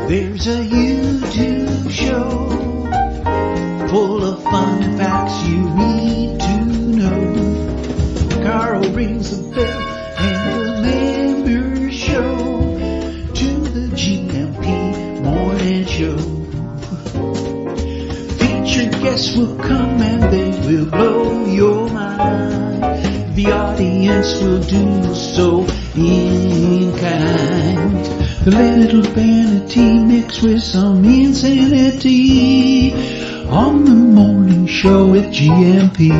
There's a YouTube show full of fun facts you need to know. Carl rings the bell and the members show to the GMP Morning Show. Featured guests will come and they will blow your mind. The audience will do so in kind. A little vanity mixed with some insanity on the morning show with GMP.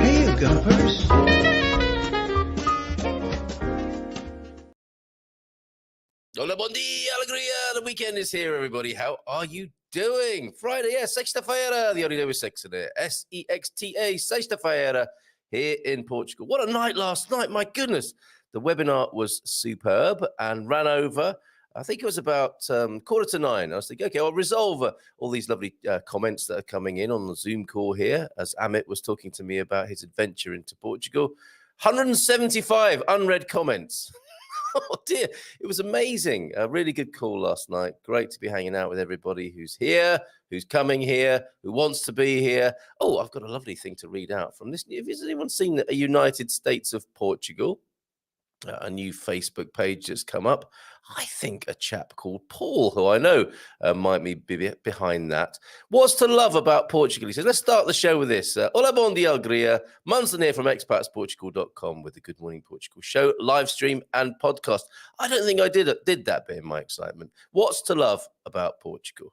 Hey, Gumpers. Hola, bon dia, alegria. The weekend is here, everybody. How are you doing? Friday, yeah, sexta-feira. The only day with sex in it. S-E-X-T-A, sexta-feira here in Portugal. What a night last night. My goodness. The webinar was superb and ran over. I think it was about 8:45. I was thinking, okay, I'll resolve all these lovely comments that are coming in on the Zoom call here as Amit was talking to me about his adventure into Portugal. 175 unread comments. Oh dear, it was amazing. A really good call last night. Great to be hanging out with everybody who's here, who's coming here, who wants to be here. Oh, I've got a lovely thing to read out from this. Has anyone seen a United States of Portugal? A new Facebook page that's come up. I think a chap called Paul, who I know might be behind that. What's to love about Portugal? He says, let's start the show with this. Hola, bon dia, alegria. Munson here from expatsportugal.com with the Good Morning Portugal show, live stream and podcast. I don't think I did that bit in my excitement. What's to love about Portugal?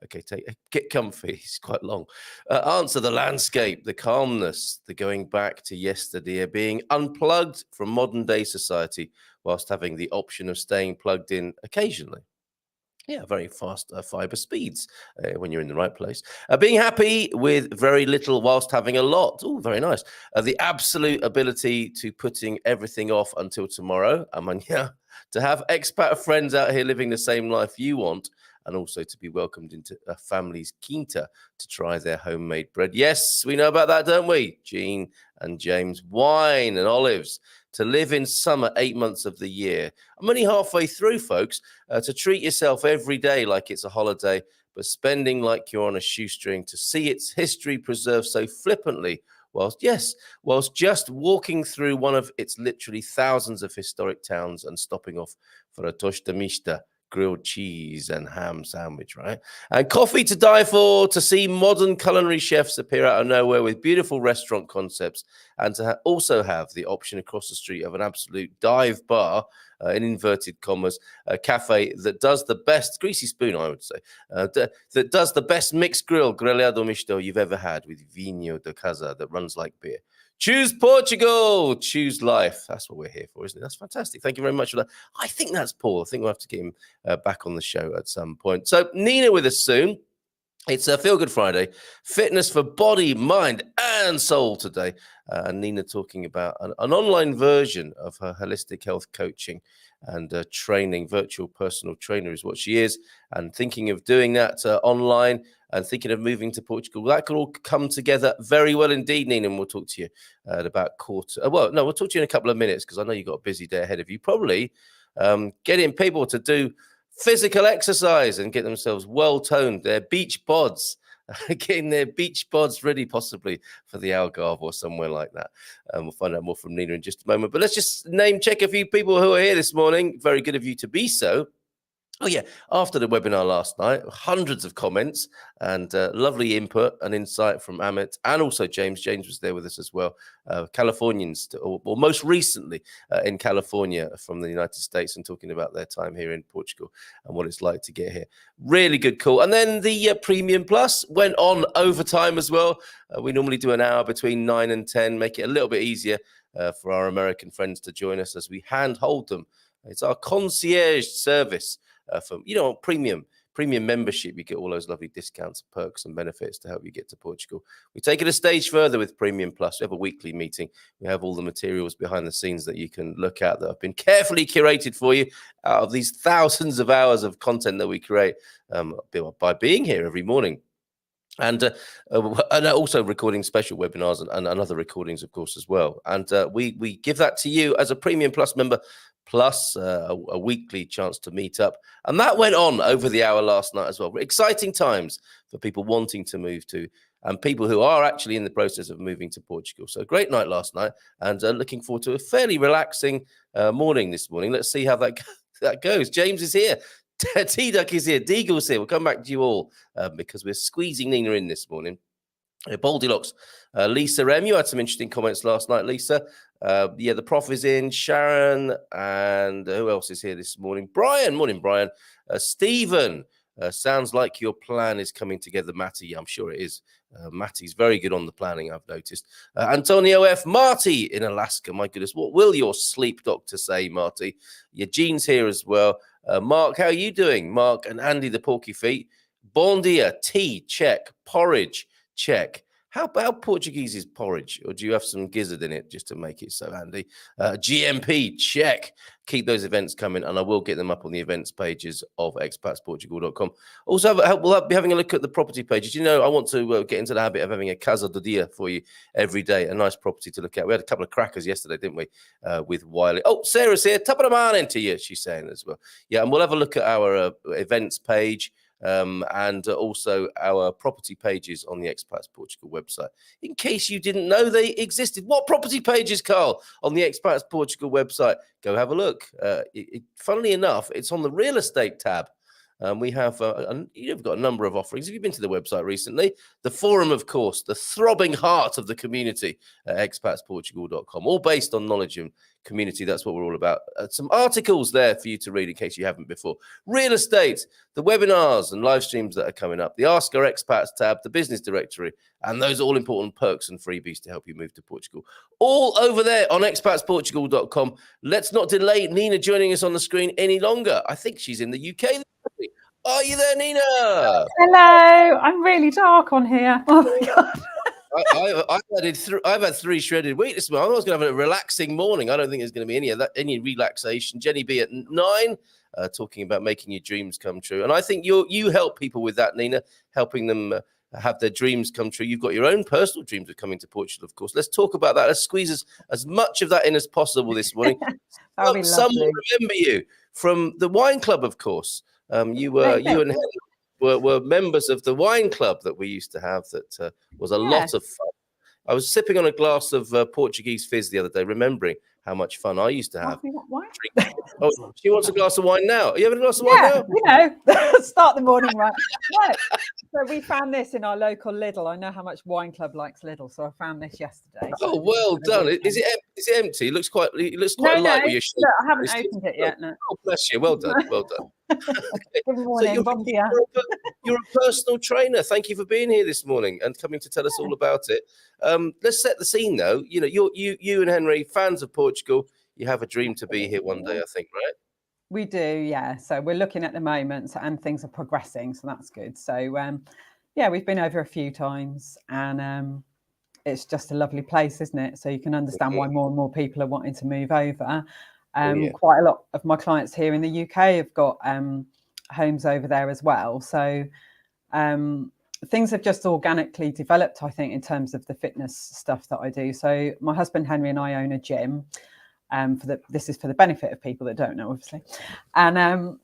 Okay, get comfy. It's quite long. Answer: the landscape, the calmness, the going back to yesterday, being unplugged from modern day society whilst having the option of staying plugged in occasionally. Yeah, very fast fiber speeds when you're in the right place. Being happy with very little whilst having a lot. Oh, very nice. The absolute ability to putting everything off until tomorrow. To have expat friends out here living the same life you want, and also to be welcomed into a family's quinta to try their homemade bread. Yes, we know about that, don't we? Jean and James. Wine and olives. To live in summer 8 months of the year. I'm only halfway through, folks. To treat yourself every day like it's a holiday, but spending like you're on a shoestring. To see its history preserved so flippantly, whilst just walking through one of its literally thousands of historic towns and stopping off for a tosta mista, grilled cheese and ham sandwich, right? And coffee to die for, to see modern culinary chefs appear out of nowhere with beautiful restaurant concepts, and to also have the option across the street of an absolute dive bar, in inverted commas, a cafe that does the best, greasy spoon, I would say, that does the best mixed grelhado misto you've ever had with vinho de casa that runs like beer. Choose Portugal, choose life. That's what we're here for, isn't it? That's fantastic. Thank you very much for that. I think that's Paul. I think we'll have to get him back on the show at some point. So Nina with us soon. It's a Feelgood Friday, fitness for body, mind, and soul today. And Nina talking about an online version of her holistic health coaching and training. Virtual personal trainer is what she is, and thinking of doing that online and thinking of moving to Portugal. That could all come together very well indeed, Nina, and we'll talk to you at about we'll talk to you in a couple of minutes because I know you've got a busy day ahead of you. Probably getting people to do physical exercise and get themselves well-toned, their beach bods, getting their beach bods ready possibly for the Algarve or somewhere like that. We'll find out more from Nina in just a moment. But let's just name check a few people who are here this morning. Very good of you to be so. Oh, yeah. After the webinar last night, hundreds of comments and lovely input and insight from Amit and also James. James was there with us as well. Californians, or most recently in California from the United States, and talking about their time here in Portugal and what it's like to get here. Really good call. And then the Premium Plus went on overtime as well. We normally do an hour between 9 and 10, make it a little bit easier for our American friends to join us as we handhold them. It's our concierge service. From premium membership, you get all those lovely discounts, perks and benefits to help you get to Portugal. We take it a stage further with Premium Plus. We have a weekly meeting. We have all the materials behind the scenes that you can look at that have been carefully curated for you out of these thousands of hours of content that we create by being here every morning. And also recording special webinars and other recordings, of course, as well. And we give that to you as a Premium Plus member, plus a weekly chance to meet up. And that went on over the hour last night as well. Exciting times for people wanting to move to, and people who are actually in the process of moving to Portugal. So great night last night, and looking forward to a fairly relaxing morning this morning. Let's see how that goes. James is here. T-Duck is here. Deagle's here. We'll come back to you all because we're squeezing Nina in this morning. Baldilocks. Lisa M, you had some interesting comments last night, Lisa. Yeah, the prof is in. Sharon, and who else is here this morning? Brian. Morning, Brian. Stephen. Sounds like your plan is coming together, Matty. Yeah, I'm sure it is. Matty's very good on the planning, I've noticed. Antonio F. Marty in Alaska. My goodness, what will your sleep doctor say, Marty? Eugene's here as well. Mark, how are you doing? Mark and Andy, the Porky Feet. Bon dia, tea, check. Porridge, check. How about Portuguese is porridge? Or do you have some gizzard in it just to make it so handy? GMP, check. Keep those events coming, and I will get them up on the events pages of expatsportugal.com. Also, we'll be having a look at the property pages. You know, I want to get into the habit of having a Casa do Dia for you every day, a nice property to look at. We had a couple of crackers yesterday, didn't we, with Wiley. Oh, Sarah's here. Top of the morning to you, she's saying as well. Yeah, and we'll have a look at our events page. And also our property pages on the Expats Portugal website, in case you didn't know they existed. What property pages, Carl, on the Expats Portugal website? Go have a look. Funnily enough, it's on the real estate tab. We have you've got a number of offerings. Have you been to the website recently? The forum, of course, the throbbing heart of the community at expatsportugal.com, all based on knowledge and community. That's what we're all about. Some articles there for you to read in case you haven't before. Real estate, the webinars and live streams that are coming up, the Ask Our Expats tab, the business directory, and those all important perks and freebies to help you move to Portugal. All over there on expatsportugal.com. Let's not delay Nina joining us on the screen any longer. I think she's in the UK. Are you there, Nina? Hello. I'm really dark on here. Oh my God. I've had 3 shredded wheat this morning. I was going to have a relaxing morning. I don't think there's going to be any of that, any relaxation. Jenny B at 9, talking about making your dreams come true. And I think you help people with that, Nina, helping them have their dreams come true. You've got your own personal dreams of coming to Portugal, of course. Let's talk about that. Let's squeeze as much of that in as possible this morning. Some will remember you from the wine club, of course. You and Helen were members of the wine club that we used to have. That was a lot of fun. I was sipping on a glass of Portuguese fizz the other day, remembering how much fun I used to have. Oh, she wants a glass of wine now. Are you having a glass of wine now? You know, start the morning right. No. So we found this in our local Lidl. I know how much Wine Club likes Lidl, so I found this yesterday. Oh, well done. Is it empty? It looks quite light with your shirt. No, I haven't opened it yet. No. Oh, bless you. Well done. Well done. Okay. Good morning. So you're a personal trainer. Thank you for being here this morning and coming to tell us all about it. Let's set the scene, though. You know, you and Henry, fans of Portugal. You have a dream to be here one day, I think, right? We do, yeah. So we're looking at the moment, and things are progressing, so that's good. So, yeah, we've been over a few times, and it's just a lovely place, isn't it? So you can understand why more and more people are wanting to move over. Quite a lot of my clients here in the UK have got homes over there as well. So things have just organically developed, I think, in terms of the fitness stuff that I do. So my husband Henry and I own a gym. This is for the benefit of people that don't know, obviously. And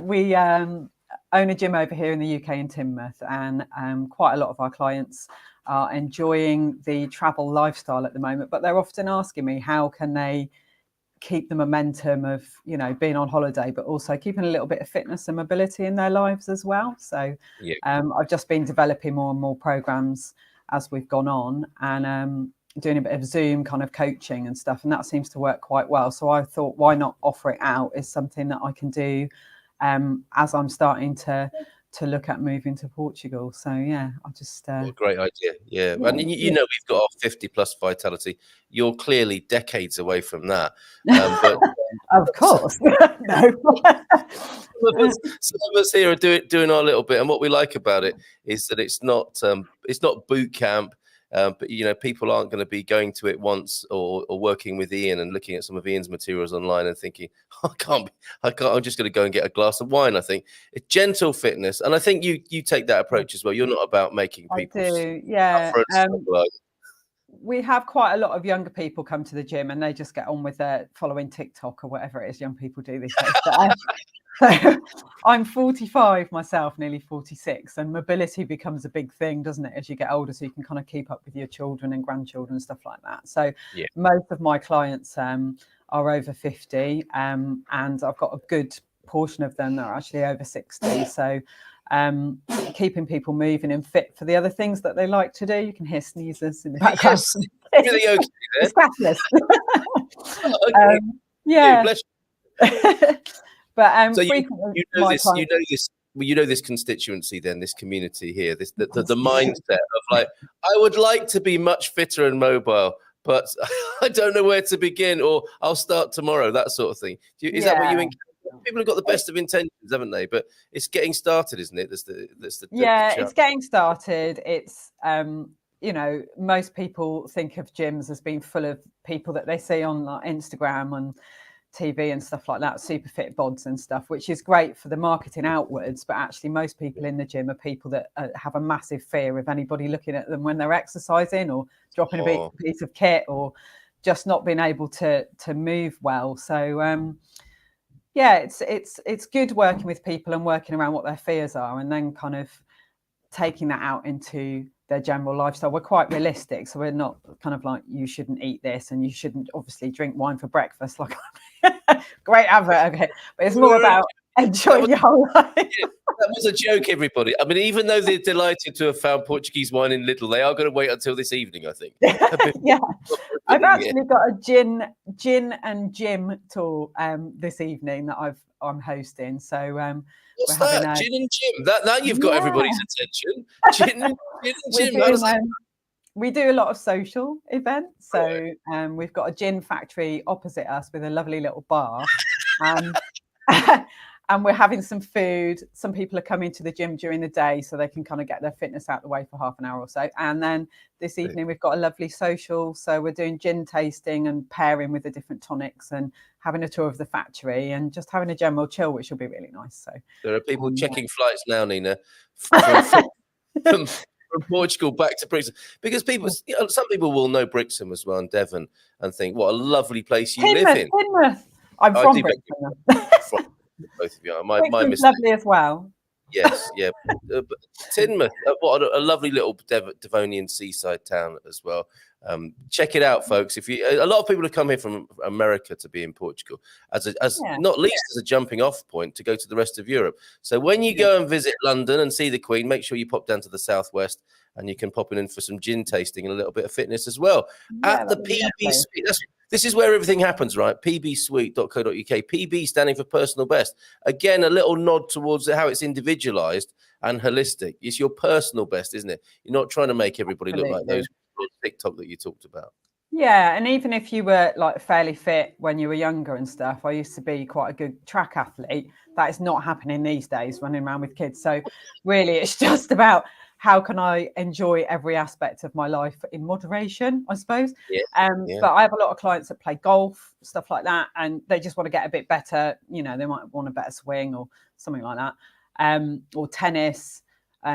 we own a gym over here in the UK in Teignmouth, and quite a lot of our clients are enjoying the travel lifestyle at the moment, but they're often asking me how can they keep the momentum of, you know, being on holiday, but also keeping a little bit of fitness and mobility in their lives as well. So I've just been developing more and more programs as we've gone on, and doing a bit of Zoom kind of coaching and stuff, and that seems to work quite well. So I thought, why not offer it out as something that I can do as I'm starting to look at moving to Portugal. So yeah, I just what a great idea. Yeah. And you know, we've got our 50 plus vitality. You're clearly decades away from that, but of course. No. Some of us here are doing our little bit, and what we like about it is that it's not boot camp. But people aren't going to be going to it once or working with Ian and looking at some of Ian's materials online and thinking, I can't. I'm just going to go and get a glass of wine. I think it's gentle fitness, and I think you take that approach as well. You're not about making people I do, yeah. We have quite a lot of younger people come to the gym, and they just get on with following TikTok or whatever it is young people do these days. So I'm 45 myself, nearly 46, and mobility becomes a big thing, doesn't it, as you get older, so you can kind of keep up with your children and grandchildren and stuff like that. So most of my clients are over 50, and I've got a good portion of them that are actually over 60. So keeping people moving and fit for the other things that they like to do. You can hear sneezes in the background. Yes. Really okay there. It's fabulous. Okay. Yeah. Bless you. But so you know this constituency, then this community here, the mindset of like, I would like to be much fitter and mobile, but I don't know where to begin, or I'll start tomorrow, that sort of thing. Is that what you encounter? People have got the best of intentions, haven't they? But it's getting started, isn't it? It's getting started. It's most people think of gyms as being full of people that they see on like Instagram and TV and stuff like that, super fit bods and stuff, which is great for the marketing outwards. But actually, most people in the gym are people that have a massive fear of anybody looking at them when they're exercising or dropping a big piece of kit or just not being able to move well. So it's good working with people and working around what their fears are, and then kind of taking that out into their general lifestyle. We're quite realistic, so we're not kind of like, you shouldn't eat this and you shouldn't obviously drink wine for breakfast, like great advert, okay, but it's more about enjoying your whole life. That was a joke, everybody. I mean, even though they're delighted to have found Portuguese wine in Lidl, they are going to wait until this evening, I think. Yeah, I've actually got a gin and gym tour this evening that I'm hosting. So what's that? Gin and gym. Now you've got everybody's attention. Gin and gym. We do a lot of social events. So we've got a gin factory opposite us with a lovely little bar. And we're having some food. Some people are coming to the gym during the day so they can kind of get their fitness out the way for half an hour or so. And then this evening we've got a lovely social. So we're doing gin tasting and pairing with the different tonics and having a tour of the factory and just having a general chill, which will be really nice. So there are people checking flights now, Nina, from Portugal back to Brixham, because some people will know Brixham as well, and Devon, and think, what a lovely place you live in. I'm from Brixham. Both of you. My mistake. Lovely as well. Yes, yeah. But Teignmouth, what a lovely little Devonian seaside town as well. Check it out, folks. A lot of people have come here from America to be in Portugal, not least as a jumping off point to go to the rest of Europe. So when you go and visit London and see the Queen, make sure you pop down to the southwest, and you can pop in for some gin tasting and a little bit of fitness as well at the PB Suite. This is where everything happens, right? pbsuite.co.uk. PB standing for personal best. Again, a little nod towards how it's individualized and holistic. It's your personal best, isn't it? You're not trying to make everybody look like those TikTok that you talked about. Yeah, and even if you were like fairly fit when you were younger and stuff, I used to be quite a good track athlete. That is not happening these days, running around with kids. So really, it's just about how can I enjoy every aspect of my life in moderation, I suppose. But I have a lot of clients that play golf, stuff like that, and they just want to get a bit better. You know, they might want a better swing or something like that, or tennis,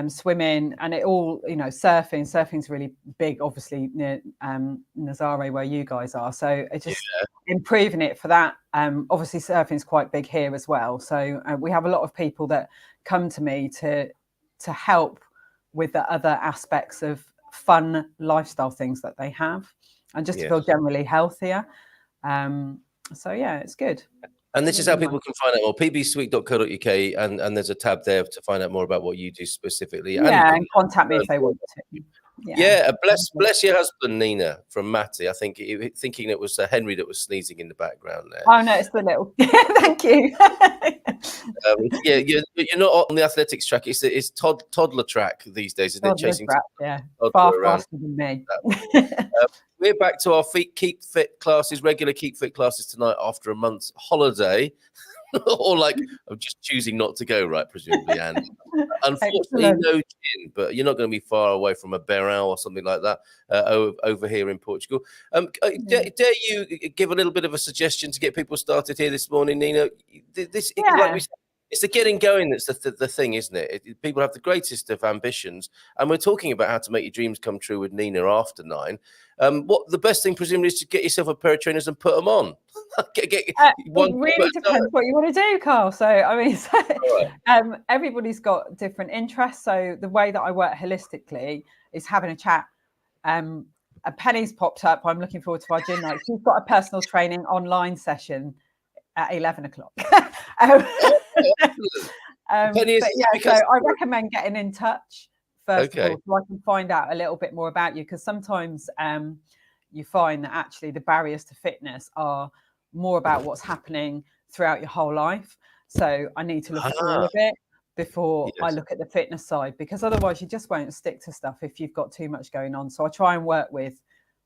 swimming, and it all, surfing. Surfing's really big, obviously, near Nazare, where you guys are. So it's just improving it for that. Obviously, surfing's quite big here as well. So we have a lot of people that come to me to help with the other aspects of fun lifestyle things that they have, and just to feel generally healthier. So it's good. And this is how people can find out more. pbsuite.co.uk, and there's a tab there to find out more about what you do specifically. And contact me if they want to. Bless your husband, Nina, from Matty. I think thinking it was Henry that was sneezing in the background there. Oh no, it's the little. Thank you. You're not on the athletics track. It's toddler track these days, isn't it? Chasing far faster than me. We're back to our Keep Fit classes, regular Keep Fit classes tonight after a month's holiday. or like I'm just choosing not to go, right? Presumably, and unfortunately, Excellent. no gin. But you're not going to be far away from a Beryl or something like that over here in Portugal. Dare you give a little bit of a suggestion to get people started here this morning, Nina? Like we said, it's the getting going that's the thing, isn't it? People have the greatest of ambitions, and we're talking about how to make your dreams come true with Nina after 9. What the best thing, presumably, is to get yourself a pair of trainers and put them on. It really depends what you want to do, Carl. So, I mean, everybody's got different interests. So, the way that I work holistically is having a chat. A Penny's popped up. I'm looking forward to our gym night. She's got a personal training online session at 11 o'clock. So I recommend getting in touch first of all, so I can find out a little bit more about you, because sometimes you find that actually the barriers to fitness are more about what's happening throughout your whole life. So I need to look at all of it before I look at the fitness side, because otherwise you just won't stick to stuff if you've got too much going on. So I try and work with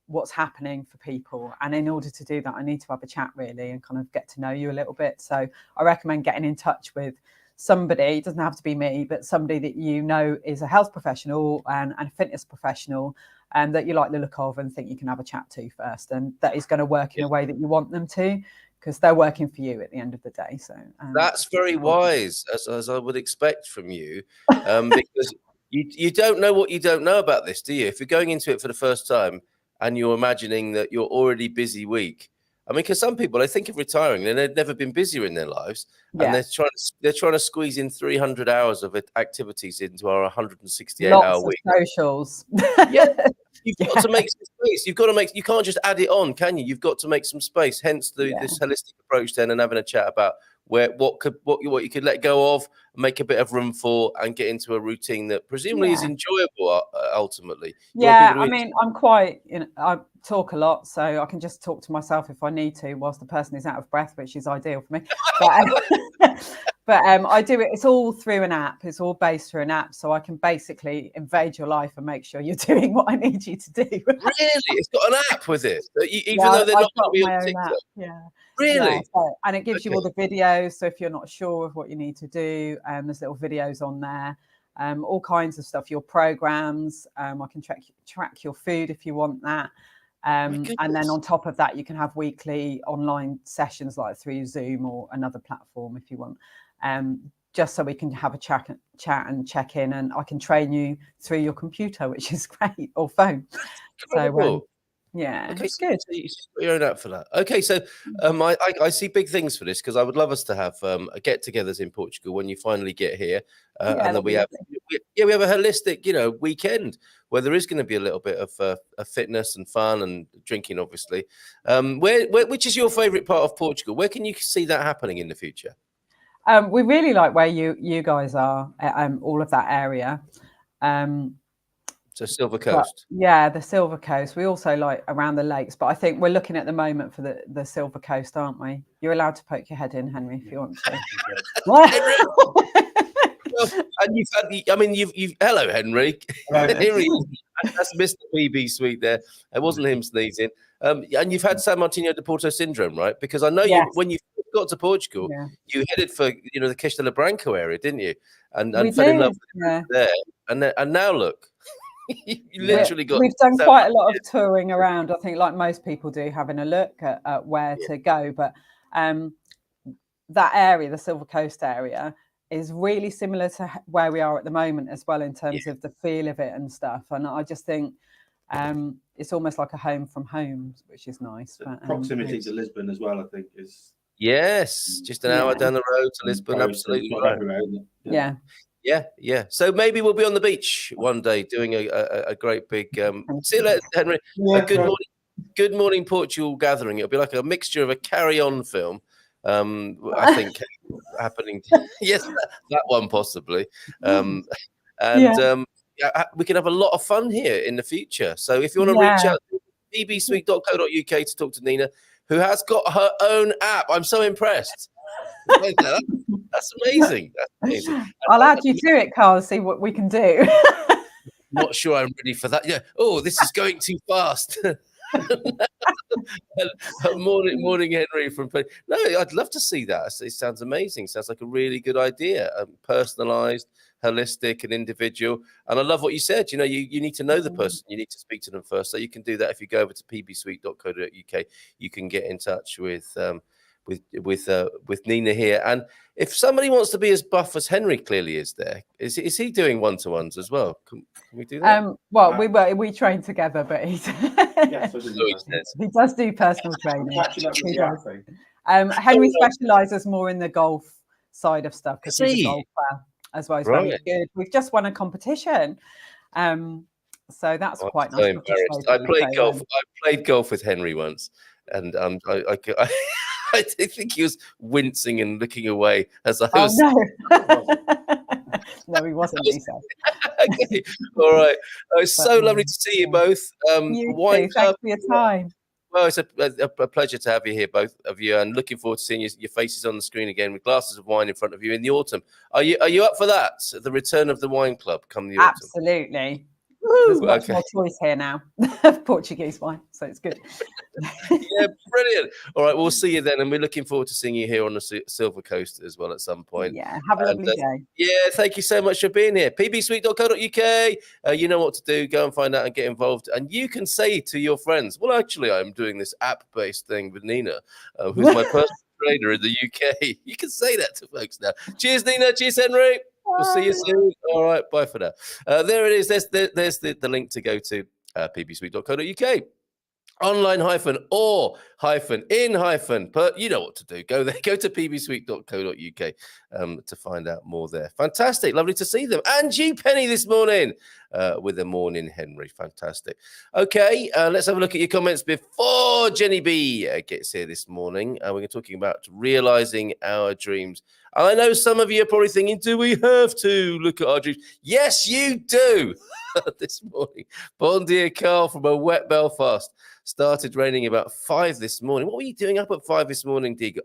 what's happening for people, and in order to do that I need to have a chat really and kind of get to know you a little bit. So I recommend getting in touch with somebody. It doesn't have to be me, but somebody that you know is a health professional and a fitness professional, and that you like the look of and think you can have a chat to first, and that is going to work in a way that you want them to, because they're working for you at the end of the day. So that's very wise, as I would expect from you, because you don't know what you don't know about this, do you? If you're going into it for the first time and you're imagining that you're already busy week. I mean, because some people, they think of retiring and they've never been busier in their lives, and they're trying to squeeze in 300 hours of activities into our 168-hour week. Socials. You've got to make some space. You can't just add it on, can you? You've got to make some space. Hence this holistic approach then, and having a chat about what you could let go of, make a bit of room for, and get into a routine that presumably is enjoyable ultimately. I mean, I'm quite, I talk a lot, so I can just talk to myself if I need to whilst the person is out of breath, which is ideal for me. But I do it. It's all through an app. It's all based through an app, so I can basically invade your life and make sure you're doing what I need you to do. Really, it's got an app with it, even though they're not going to be on TikTok. Really? And it gives you all the videos. So if you're not sure of what you need to do, there's little videos on there, all kinds of stuff. Your programs. I can track your food if you want that. And then on top of that, you can have weekly online sessions like through Zoom or another platform if you want. Just so we can have a chat and check in, and I can train you through your computer, which is great, or phone. So it's good. So you put your own app for that. Okay, so I see big things for this, because I would love us to have a get-togethers in Portugal when you finally get here, and then we have a holistic weekend where there is going to be a little bit of fitness and fun and drinking, obviously. Which is your favourite part of Portugal? Where can you see that happening in the future? We really like where you guys are, all of that area. So Silver Coast. The Silver Coast. We also like around the lakes, but I think we're looking at the moment for the Silver Coast, aren't we? You're allowed to poke your head in, Henry, if you want to. And you've had hello, Henry. Here he is. That's Mr. PB Sweet there. It wasn't him sneezing. And you've had San Martino de Porto syndrome, right? Because I know when you got to Portugal, you headed for the Queixa da Branco area, didn't you? And fell in love with it there. And now look. You literally we've done quite a lot of touring around, I think, like most people do, having a look at where to go. But that area, the Silver Coast area, is really similar to where we are at the moment as well, in terms of the feel of it and stuff. And I just think it's almost like a home from home, which is nice. But, proximity to Lisbon as well, I think, is just an hour down the road to Lisbon. Absolutely right. Yeah. So maybe we'll be on the beach one day doing a great big see you later, Henry. Good Morning Portugal gathering. It'll be like a mixture of a carry-on film, I think, happening. Yes, that one possibly. We can have a lot of fun here in the future. So if you want to reach out to bbsweet.co.uk to talk to Nina, who has got her own app. I'm so impressed. That's amazing. I'll add you to it, Carl, see what we can do. Not sure I'm ready for that. Yeah. Oh, this is going too fast. Morning, Henry from. No, I'd love to see that. It sounds amazing. Sounds like a really good idea. Personalized, holistic, and individual. And I love what you said. You know, you need to know the person. You need to speak to them first. So you can do that if you go over to pbsuite.co.uk. You can get in touch with Nina here. And if somebody wants to be as buff as Henry clearly is, is he doing one-to-ones as well? Can we do that? Well, we train together, but he's Yes, I do. he does do personal training. Catching up with He the does. athlete. Henry specialises more in the golf side of stuff because he's a golfer as well. He's very good. We've just won a competition, so that's quite nice. I played golf with Henry once, and I think he was wincing and looking away as I was. No, he wasn't. Okay, all right. It's so lovely to see you both. You too. Thanks for your time. Well, it's a pleasure to have you here, both of you, and looking forward to seeing your faces on the screen again with glasses of wine in front of you in the autumn. Are you up for that? The return of the wine club come the autumn. Absolutely. There's much more choice here now of Portuguese wine, so it's good. Yeah, brilliant. All right, we'll see you then, and we're looking forward to seeing you here on the Silver Coast as well at some point. Yeah, have a lovely day. Yeah, thank you so much for being here. pbsuite.co.uk. You know what to do. Go and find out and get involved. And you can say to your friends, well, actually, I'm doing this app-based thing with Nina, who's my personal trainer in the UK. You can say that to folks now. Cheers, Nina. Cheers, Henry. We'll see you soon. All right, bye for now. There it is. There's the link to go to pbsuite.co.uk. Online but you know what to do. Go there. Go to pbsuite.co.uk to find out more there. Fantastic. Lovely to see them. And you, Penny, this morning with the morning Henry. Fantastic. Okay, let's have a look at your comments before Jenny B gets here this morning. We're talking about realizing our dreams. I know some of you are probably thinking, do we have to look at our dreams? Yes, you do. This morning. Bon dia, Carl from a wet Belfast. Started raining about 5 this morning. What were you doing up at 5 this morning, Diego?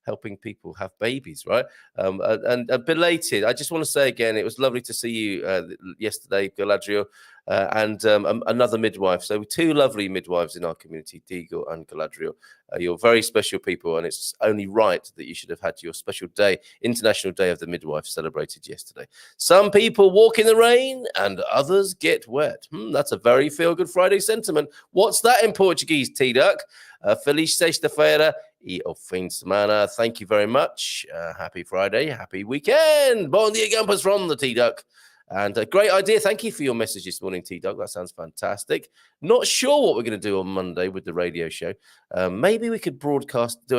Helping people have babies, right? And belated. I just want to say again, it was lovely to see you yesterday, Galadriel, and another midwife. So 2 lovely midwives in our community, Diego and Galadriel. You're very special people, and it's only right that you should have had your special day, International Day of the Midwife, celebrated yesterday. Some people walk in the rain and others get wet. That's a very Feelgood Friday sentiment. What's that in Portuguese, T-Duck? Feliz sexta-feira e o fim de semana. Thank you very much. Happy Friday. Happy weekend. Bon dia, Gumpers from the T-Duck. And a great idea. Thank you for your message this morning, T-Dog. That sounds fantastic. Not sure what we're going to do on Monday with the radio show. Maybe we could do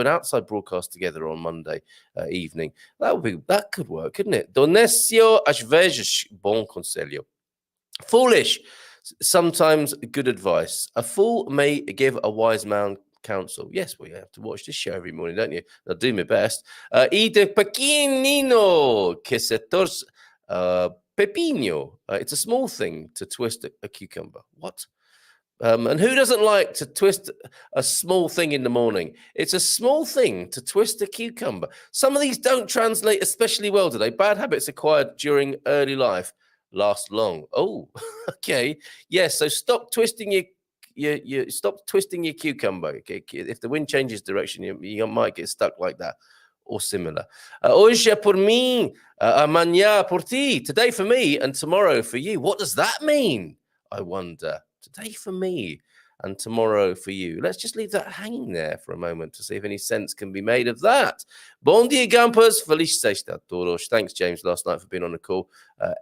an outside broadcast together on Monday evening. That could work, couldn't it? Donesio às vezes bom conselho. Foolish, sometimes good advice. A fool may give a wise man counsel. Yes, well, you have to watch this show every morning, don't you? I'll do my best. E de pequenino que se torce... Pepino. It's a small thing to twist a cucumber. What? And who doesn't like to twist a small thing in the morning? It's a small thing to twist a cucumber. Some of these don't translate especially well today. Bad habits acquired during early life last long. Oh, okay. Yes, so stop twisting your cucumber. Okay? If the wind changes direction, you might get stuck like that. Or similar. Hoje por mim, amanhã por ti. Today for me and tomorrow for you. What does that mean? I wonder. Today for me and tomorrow for you. Let's just leave that hanging there for a moment to see if any sense can be made of that. Bon dia, Gumpers. Feliz sexta a todos. Thanks, James, last night for being on the call.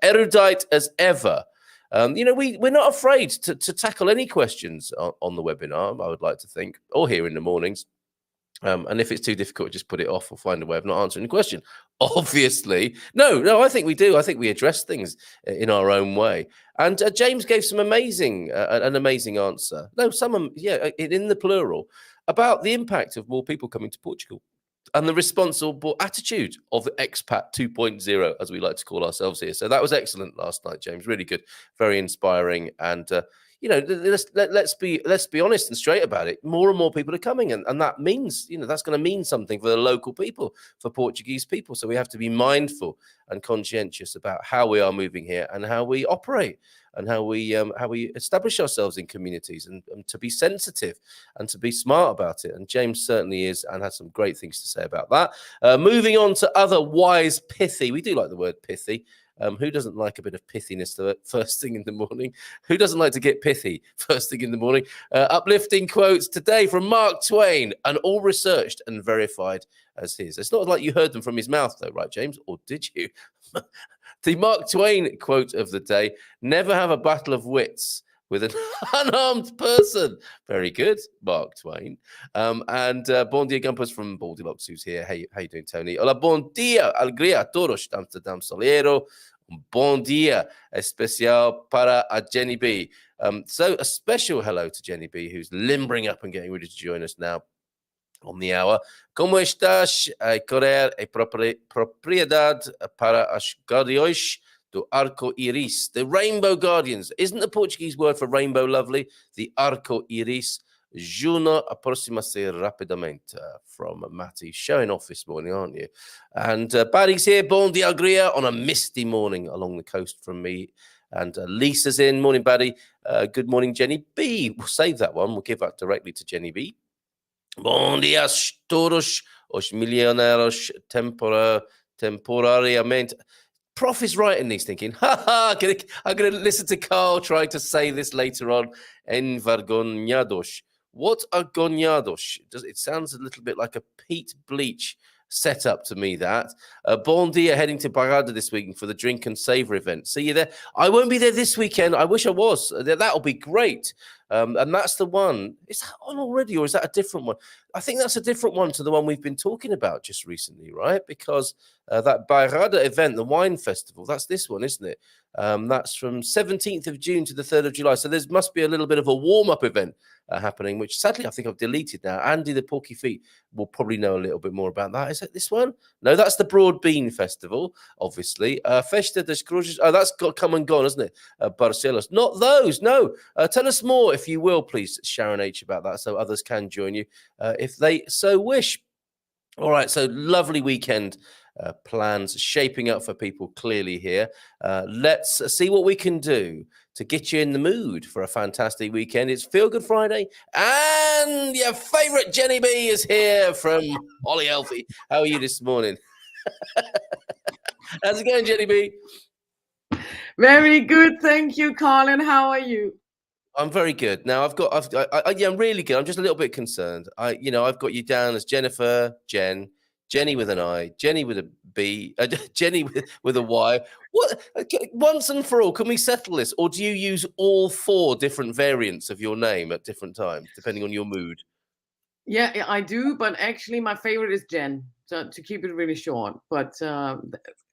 Erudite as ever. We're not afraid to tackle any questions on the webinar, I would like to think, or here in the mornings. And if it's too difficult, just put it off or find a way of not answering the question. Obviously. No, I think we do. I think we address things in our own way. And James gave an amazing answer. No, in the plural, about the impact of more people coming to Portugal and the responsible attitude of the expat 2.0, as we like to call ourselves here. So that was excellent last night, James. Really good, very inspiring. And let's be honest and straight about it. More and more people are coming, and that means, that's going to mean something for the local people, for Portuguese people. So we have to be mindful and conscientious about how we are moving here and how we operate and how we establish ourselves in communities, and to be sensitive and to be smart about it. And James certainly is, and has some great things to say about that. Moving on to other wise pithy. We do like the word pithy. Who doesn't like a bit of pithiness the first thing in the morning? Who doesn't like to get pithy first thing in the morning? Uplifting quotes today from Mark Twain, and all researched and verified as his. It's not like you heard them from his mouth, though, right, James? Or did you? The Mark Twain quote of the day: never have a battle of wits with an unarmed person. Very good, Mark Twain. And bon dia, Gumpers from Baldilocks, who's here. Hey, how you doing, Tony? Hola, bon dia, alegria a todos, Amsterdam Solero. Bon dia especial para a Jenni B. So a special hello to Jenni B, who's limbering up and getting ready to join us now on the hour. Como estás? Correr e propriedade para as guardiões do arco-iris. The rainbow guardians. Isn't the Portuguese word for rainbow lovely? The arco-iris. Juno aproxima-se rapidamente, from Matty. Showing off this morning, aren't you? And Barry's here. Bon dia, alegria, on a misty morning along the coast from me. And Lisa's in. Morning, Barry. Good morning, Jenni B. We'll save that one. We'll give that directly to Jenni B. Bom dia, todos os milionários temporariamente. Prof is writing these thinking, I'm going to listen to Carl trying to say this later on. Envergonhados. What are gonhados? It sounds a little bit like a Pete Bleach setup to me, that. Bon dia, heading to Barada this week for the Drink and Savor event. See you there. I won't be there this weekend. I wish I was. That'll be great. And that's the one. Is that on already, or is that a different one? I think that's a different one to the one we've been talking about just recently, right? Because that Bairrada event, the wine festival, that's this one, isn't it? That's from 17th of June to the 3rd of July. So there must be a little bit of a warm-up event happening, which sadly I think I've deleted now. Andy the Porky Feet will probably know a little bit more about that. Is that this one? No, that's the Broad Bean Festival, obviously. Festa das Cruzes. Oh, that's got come and gone, hasn't it? Barcelos. Not those, no. Tell us more, if you will, please, Sharon H, about that, so others can join you if they so wish. All right, so lovely weekend plans shaping up for people clearly here. Let's see what we can do to get you in the mood for a fantastic weekend. It's Feel Good Friday, and your favorite Jenni B is here from HoliHealthy. How are you this morning? How's it going, Jenni B? Very good, thank you, Colin. How are you? I'm very good. Now I'm really good. I'm just a little bit concerned. I've got you down as Jennifer, Jenny with an I, Jenny with a B, Jenny with a Y. What? Once and for all, can we settle this? Or do you use all 4 different variants of your name at different times, depending on your mood? Yeah, I do, but actually my favorite is Jen, so to keep it really short. But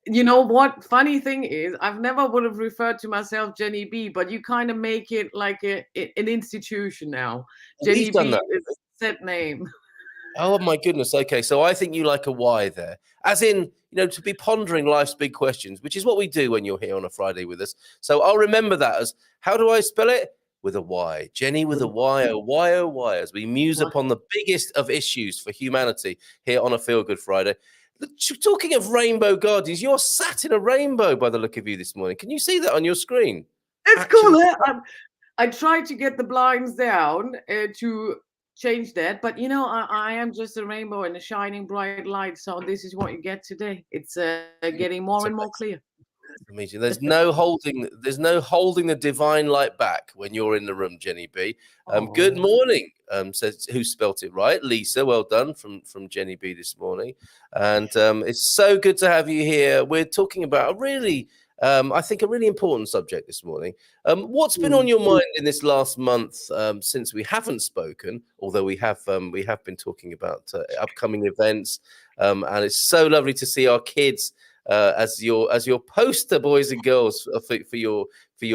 you know what? Funny thing is, I've never would have referred to myself Jenni B, but you kind of make it like an institution now. Jenni B is a set name. Oh my goodness. Okay, so I think you like a Y there, as in, to be pondering life's big questions, which is what we do when you're here on a Friday with us. So I'll remember that as, how do I spell it? With a Y. Jenny with a Y, oh Y, oh Y, as we muse upon the biggest of issues for humanity here on a Feel Good Friday. Talking of rainbow guardians, you're sat in a rainbow by the look of you this morning. Can you see that on your screen? It's cool. I tried to get the blinds down to change that, but I am just a rainbow in a shining bright light, so this is what you get today. It's getting more and more clear. Amazing. There's no holding the divine light back when you're in the room, Jenni B. Good morning. Says who spelt it right? Lisa, well done from Jenni B this morning. And it's so good to have you here. We're talking about a really I think a really important subject this morning. What's been on your mind in this last month since we haven't spoken, although we have been talking about upcoming events, and it's so lovely to see our kids as your poster boys and girls for your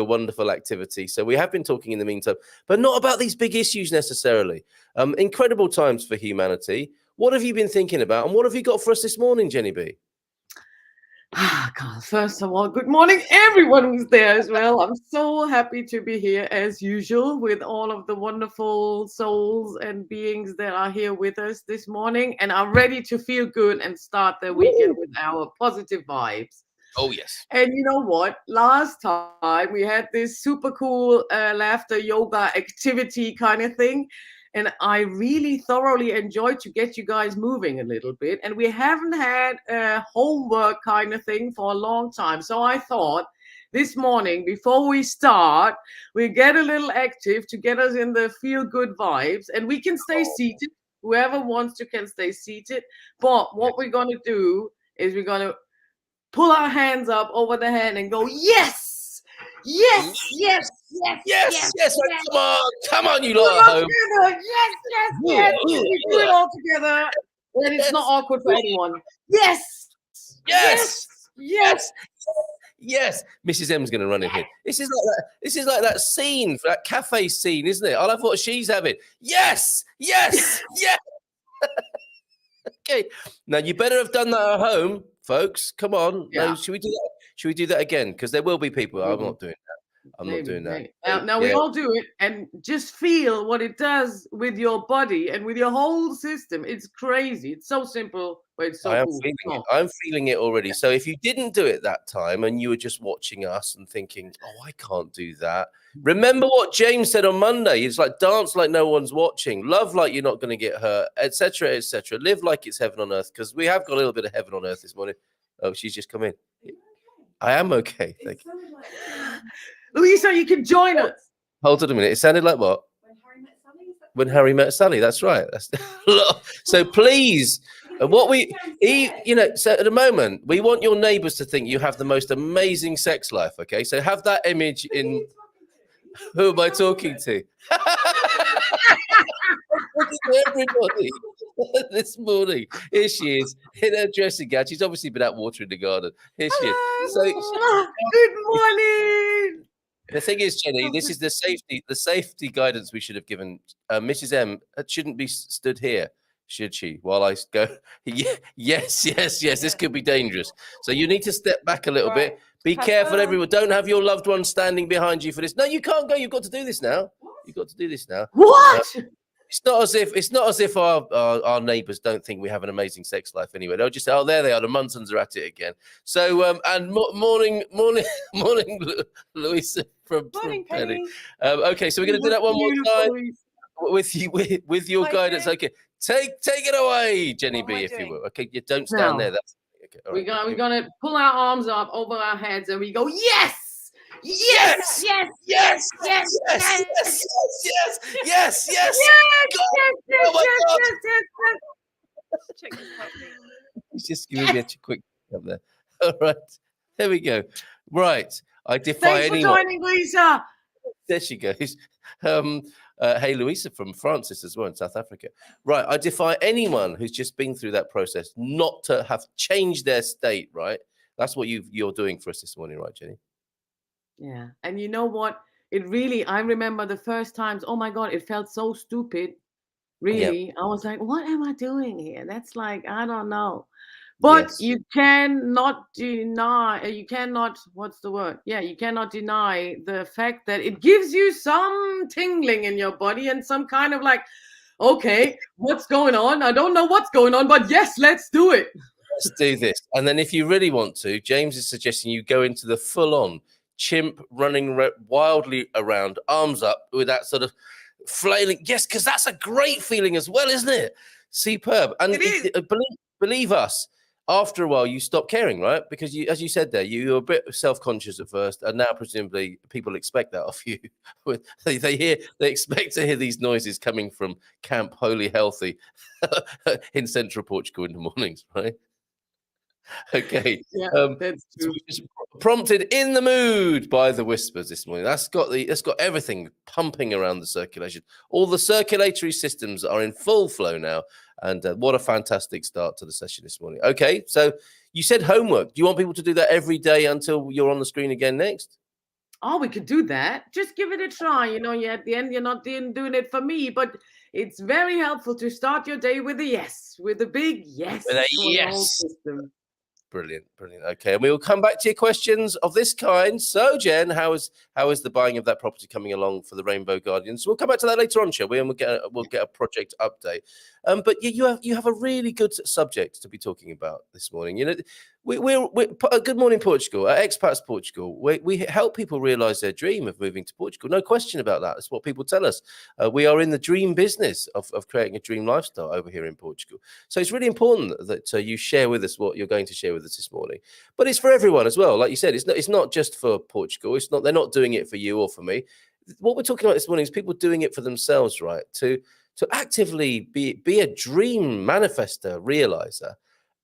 wonderful activity. So we have been talking in the meantime, but not about these big issues necessarily. Incredible times for humanity. What have you been thinking about, and what have you got for us this morning, Jenni B? God, first of all, good morning, everyone who's there as well. I'm so happy to be here as usual with all of the wonderful souls and beings that are here with us this morning and are ready to feel good and start their weekend with our positive vibes. Oh, yes. And you know what? Last time we had this super cool laughter yoga activity kind of thing. And I really thoroughly enjoyed to get you guys moving a little bit. And we haven't had a homework kind of thing for a long time. So I thought this morning, before we start, we get a little active to get us in the feel good vibes. And we can stay seated. Whoever wants to can stay seated. But what we're going to do is we're going to pull our hands up over the head and go, yes! Yes, yes, yes, Yes, yes, come on, you do lot it at all home. together. Yes, yes, yes. We do it all together. And it's not awkward for anyone. Yes, Yes, yes, yes. Mrs. M's going to run in here. This is like that scene, that cafe scene, isn't it? I love what she's having. Yes, yes, yes. Okay. Now you better have done that at home, folks. Come on. Yeah. No, should we do that? Should we do that again? Because there will be people. I'm not doing that. I'm not doing that. Now we all do it and just feel what it does with your body and with your whole system. It's crazy. It's so simple, but it's so cool. I'm feeling it already. So if you didn't do it that time and you were just watching us and thinking, oh, I can't do that. Remember what James said on Monday. It's like dance like no one's watching, love like you're not going to get hurt, etc., etc. Live like it's heaven on earth, because we have got a little bit of heaven on earth this morning. Oh, she's just come in. I am okay. Thank you. Louisa, you can join us. Hold on a minute. It sounded like what? When Harry met Sally. That's right. That's so please, so at the moment, we want your neighbors to think you have the most amazing sex life. Okay. So have that image in. Who am I talking to? Everybody this morning. Here she is in her dressing gown. She's obviously been out watering the garden. Here she is. So, good morning. The thing is, Jenny, this is the safety guidance we should have given. Mrs. M shouldn't be stood here, should she? While I go, yes. This could be dangerous. So you need to step back a little bit. Be careful, everyone. Don't have your loved one standing behind you for this. No, you can't go. You've got to do this now. You've got to do this now. What? It's not as if our neighbours don't think we have an amazing sex life anyway. They'll just say, "Oh, there they are. The Munsons are at it again." So, morning, Louisa from Penny. Okay, so we're going to do that one more time with your guidance. Okay, take it away, Jenny B, if you will. Okay, you don't stand there. That's okay. We're gonna pull our arms up over our heads and we go, yes. Yes! Yes! Yes! Yes! Yes! Yes! Yes! Yes! Just give me a quick up there. All right, there we go. Right, I defy anyone. Thanks for joining, Lisa. There she goes. Hey, Louisa from Francis as well in South Africa. Right, I defy anyone who's just been through that process not to have changed their state. Right, that's what you're doing for us this morning, right, Jenny? Yeah. And you know what? I remember the first times, oh my God, it felt so stupid. Really. I was like, what am I doing here? That's like, I don't know. But you cannot deny, you cannot deny the fact that it gives you some tingling in your body and some kind of like, okay, what's going on? I don't know what's going on, but yes, let's do it. Let's do this. And then if you really want to, James is suggesting you go into the full-on chimp running wildly around, arms up with that sort of flailing. Yes, because that's a great feeling as well, isn't it? Superb. And believe us, after a while, you stop caring, right? Because as you said there, you're a bit self-conscious at first, and now presumably people expect that of you. They expect to hear these noises coming from Camp HoliHealthy in central Portugal in the mornings, right? Okay. Yeah, that's true. So prompted in the mood by the whispers this morning. That's got everything pumping around the circulation. All the circulatory systems are in full flow now. And what a fantastic start to the session this morning. Okay, so you said homework. Do you want people to do that every day until you're on the screen again next? Oh, we could do that. Just give it a try. You know, at the end, you're not doing it for me, but it's very helpful to start your day with a yes, with a big yes. With a yes. System. Brilliant. Okay, and we will come back to your questions of this kind. So, Jen, how is the buying of that property coming along for the Rainbow Guardians? We'll come back to that later on, shall we? And we'll get a project update. But you have a really good subject to be talking about this morning. You know, we're Good Morning Portugal, Expats Portugal. We help people realise their dream of moving to Portugal. No question about that. That's what people tell us. We are in the dream business of creating a dream lifestyle over here in Portugal. So it's really important that you share with us what you're going to share with us this morning. But it's for everyone as well. Like you said, it's not just for Portugal. They're not doing it for you or for me. What we're talking about this morning is people doing it for themselves, right? To actively be a dream manifester, realizer.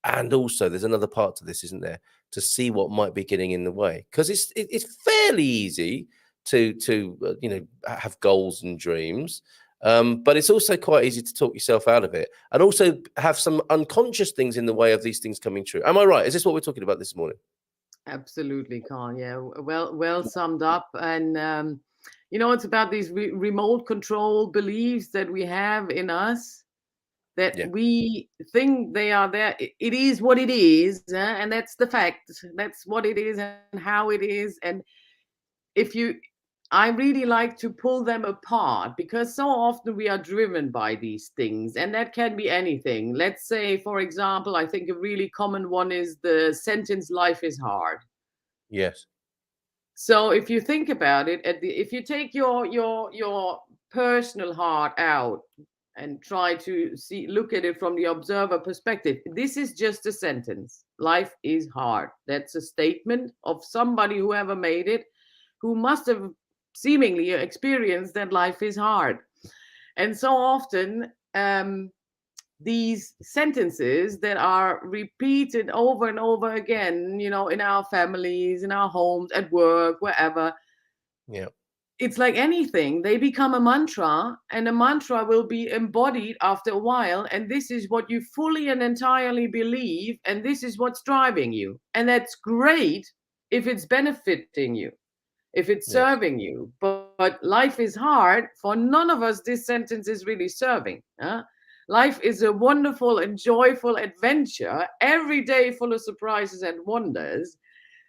And also there's another part to this, isn't there? To see what might be getting in the way. Because it's fairly easy to have goals and dreams. But it's also quite easy to talk yourself out of it and also have some unconscious things in the way of these things coming true. Am I right? Is this what we're talking about this morning? Absolutely, Carl. Yeah, well summed up. And, it's about these remote control beliefs that we have in us that we think they are there. It is what it is. And that's the fact. That's what it is and how it is. And I really like to pull them apart because so often we are driven by these things, and that can be anything. Let's say, for example, I think a really common one is the sentence, life is hard. Yes. So if you think about it, if you take your personal heart out and try to look at it from the observer perspective, this is just a sentence. Life is hard. That's a statement of somebody who ever made it, who must have seemingly experienced that life is hard. And so often these sentences that are repeated over and over again, in our families, in our homes, at work, wherever. Yeah. It's like anything. They become a mantra, and a mantra will be embodied after a while. And this is what you fully and entirely believe. And this is what's driving you. And that's great if it's benefiting you, if it's serving you. But life is hard. For none of us, this sentence is really serving. Life is a wonderful and joyful adventure, every day full of surprises and wonders.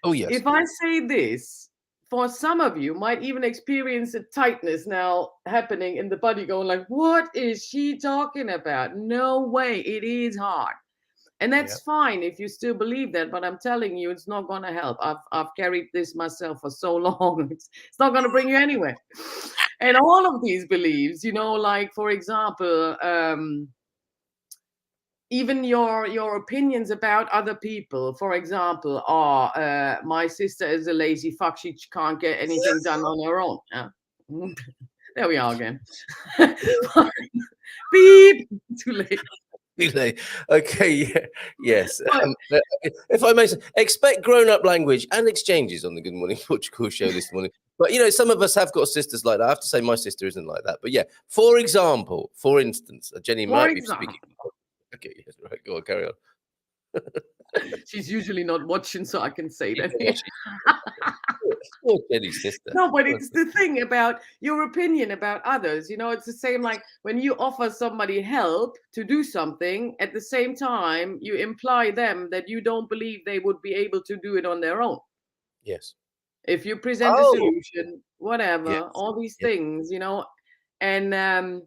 Oh, yes. If I say this, for some of you might even experience a tightness now happening in the body, going like, what is she talking about? No way, it is hard. And that's fine if you still believe that, but I'm telling you, it's not going to help. I've carried this myself for so long. It's not going to bring you anywhere. And all of these beliefs, like, for example, even your opinions about other people. For example, my sister is a lazy fuck. She can't get anything done on her own. There we are again. Beep. Too late. Okay, yes. If I may say, expect grown-up language and exchanges on the Good Morning Portugal show this morning. But, some of us have got sisters like that. I have to say my sister isn't like that. But, yeah, for instance, Jenny might be speaking. Okay, yes, right. Go on, carry on. She's usually not watching, so I can say that. Poor Jenny's sister. No, but it's the thing about your opinion about others. It's the same like when you offer somebody help to do something, at the same time, you imply them that you don't believe they would be able to do it on their own. Yes. If you present a solution, whatever, all these things, and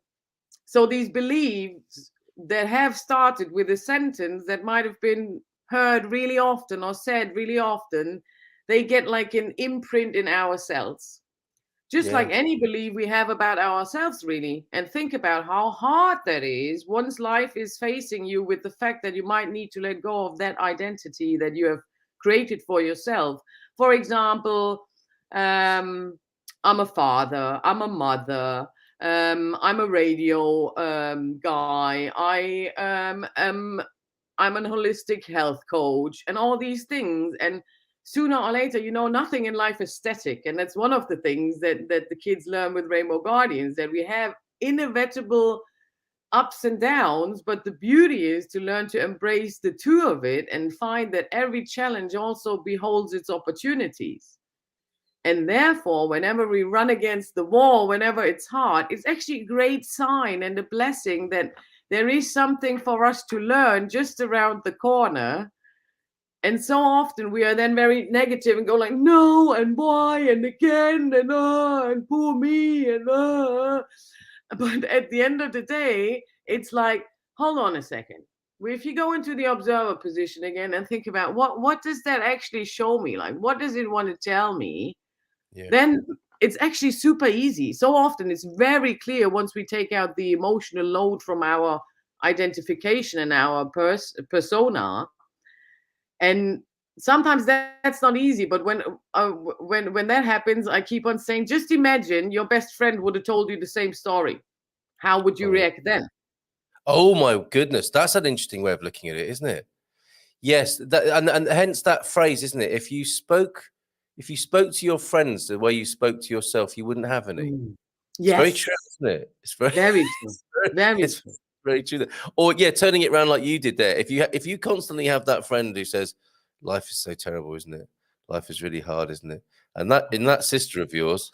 so these beliefs that have started with a sentence that might have been heard really often or said really often, they get like an imprint in ourselves. Just like any belief we have about ourselves, really. And think about how hard that is once life is facing you with the fact that you might need to let go of that identity that you have created for yourself. For example, I'm a father, I'm a mother, I'm a radio guy, I'm an holistic health coach, and all these things. And sooner or later, nothing in life is static. And that's one of the things that the kids learn with Rainbow Guardians, that we have inevitable ups and downs, but the beauty is to learn to embrace the two of it and find that every challenge also beholds its opportunities. And therefore, whenever we run against the wall, whenever it's hard, it's actually a great sign and a blessing that there is something for us to learn just around the corner. And so often we are then very negative and go like, no, and why, and again, and poor me, and But at the end of the day, it's like, hold on a second. If you go into the observer position again and think about what does that actually show me? Like, what does it want to tell me? Yeah. Then it's actually super easy. So often it's very clear once we take out the emotional load from our identification and our persona. And sometimes that's not easy, but when that happens, I keep on saying, just imagine your best friend would have told you the same story. How would you react then? Oh my goodness, that's an interesting way of looking at it, isn't it? Yes, and hence that phrase, isn't it? If you spoke to your friends the way you spoke to yourself, you wouldn't have any. It's very true, isn't it? It's very true. It's very true. Or yeah, turning it around like you did there. If you constantly have that friend who says, "Life is so terrible, isn't it? Life is really hard, isn't it?" And that in that sister of yours,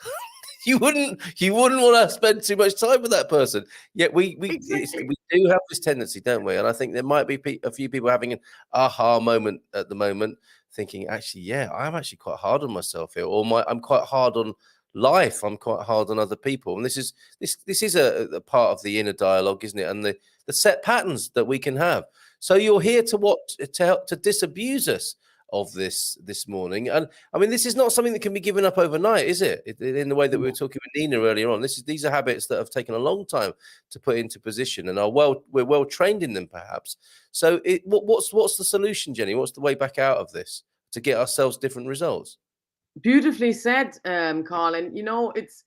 you wouldn't want to spend too much time with that person. Yet we do have this tendency, don't we? And I think there might be a few people having an aha moment at the moment, thinking, actually, yeah, I'm actually quite hard on myself here, or I'm quite hard on life. I'm quite hard on other people, and this is a part of the inner dialogue, isn't it? And the set patterns that we can have. So you're here to help to disabuse us of this morning. And I mean, this is not something that can be given up overnight, is it? In the way that we were talking with Nina earlier on, these are habits that have taken a long time to put into position, and we're well trained in them, perhaps. So what's the solution, Jenny? What's the way back out of this to get ourselves different results? Beautifully said, Carl. And it's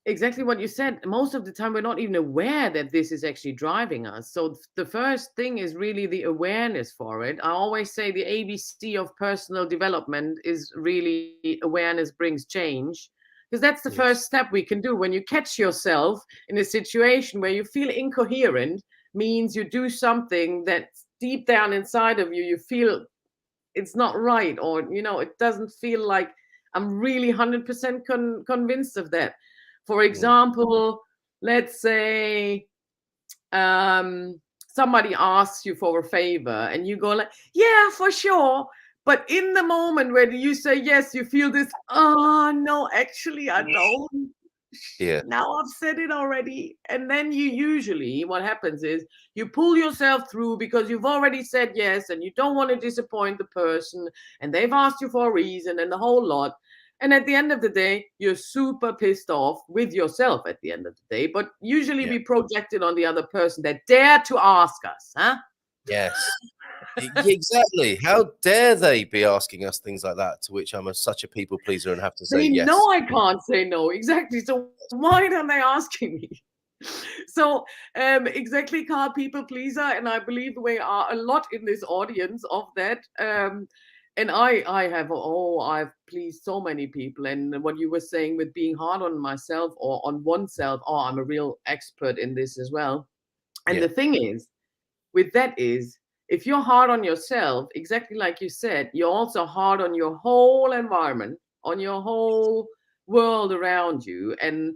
exactly what you said. Most of the time, we're not even aware that this is actually driving us. So the first thing is really the awareness for it. I always say the ABC of personal development is really awareness brings change, because that's the first step we can do. When you catch yourself in a situation where you feel incoherent, means you do something that deep down inside of you feel it's not right, or it doesn't feel like I'm really 100% convinced of that. For example, let's say somebody asks you for a favor and you go like, yeah, for sure. But in the moment where you say yes, you feel this, oh, no, actually, I don't. Yeah. Now I've said it already. And then what happens is you pull yourself through because you've already said yes and you don't want to disappoint the person and they've asked you for a reason and the whole lot. And at the end of the day, you're super pissed off with yourself at the end of the day, but usually we project it on the other person that dared to ask us, huh? Yes, exactly. How dare they be asking us things like that, to which I'm such a people pleaser and have to say yes. They know I can't say no. Exactly. So why aren't they asking me? So exactly, Carl, people pleaser. And I believe we are a lot in this audience of that. And I've pleased so many people. And what you were saying with being hard on myself or on oneself, I'm a real expert in this as well. And the thing is, with that is, if you're hard on yourself, exactly like you said, you're also hard on your whole environment, on your whole world around you. And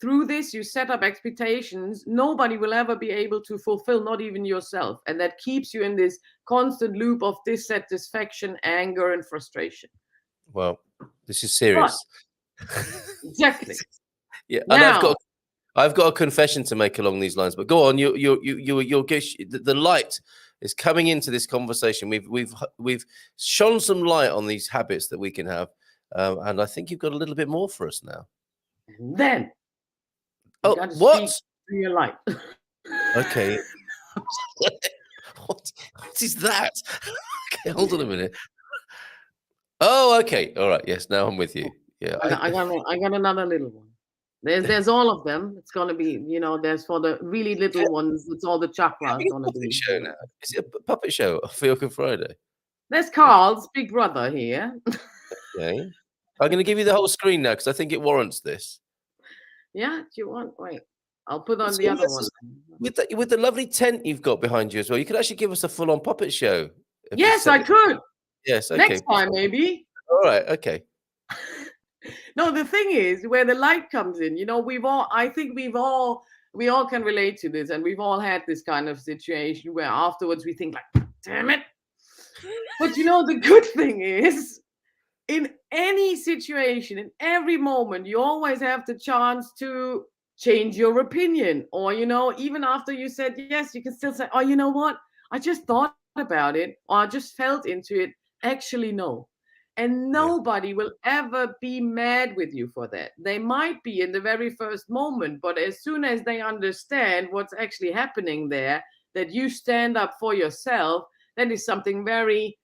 through this, you set up expectations nobody will ever be able to fulfill, not even yourself. And that keeps you in this constant loop of dissatisfaction, anger, and frustration. Well, this is serious. Exactly. Yeah, and now, I've got a confession to make along these lines. But go on, you'll get the light is coming into this conversation. We've shone some light on these habits that we can have, and I think you've got a little bit more for us now. Then. What? Your light. Okay. What is that? Okay, hold on a minute. Oh, okay. All right. Yes, now I'm with you. Yeah. I got another little one. There's all of them. It's gonna be, there's for the really little ones. It's all the chakras gonna be. Show now. Is it a puppet show? Feelgood Friday. There's Carl's big brother here. Okay. I'm going to give you the whole screen now because I think it warrants this. Yeah, do you want? Wait, I'll put on the other one. With the lovely tent you've got behind you as well, you could actually give us a full-on puppet show. Yes, I could. Yes, okay. Next time, maybe. All right, okay. No, the thing is, where the light comes in, I think we all can relate to this, and we've all had this kind of situation where afterwards we think like, damn it, But you know, the good thing is, in any situation, in every moment, you always have the chance to change your opinion. Or, you know, even after you said yes, you can still say, oh, you know what? I just thought about it, or I just felt into it. Actually, no. And Yeah. nobody will ever be mad with you for that. They might be in the very first moment, but as soon as they understand what's actually happening there, that you stand up for yourself, that is something very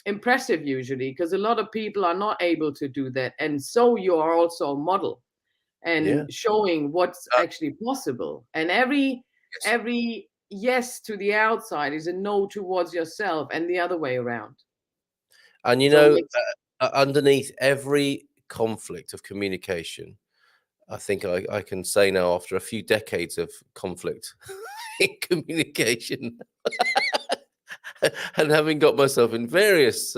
impressive usually, because a lot of people are not able to do that. And so you are also a model Yeah. and showing what's actually possible. And Yes. every yes to the outside is a no towards yourself, and the other way around. And you So know, it's underneath every conflict of communication, I think I can say now, after a few decades of conflict in communication, and having got myself in various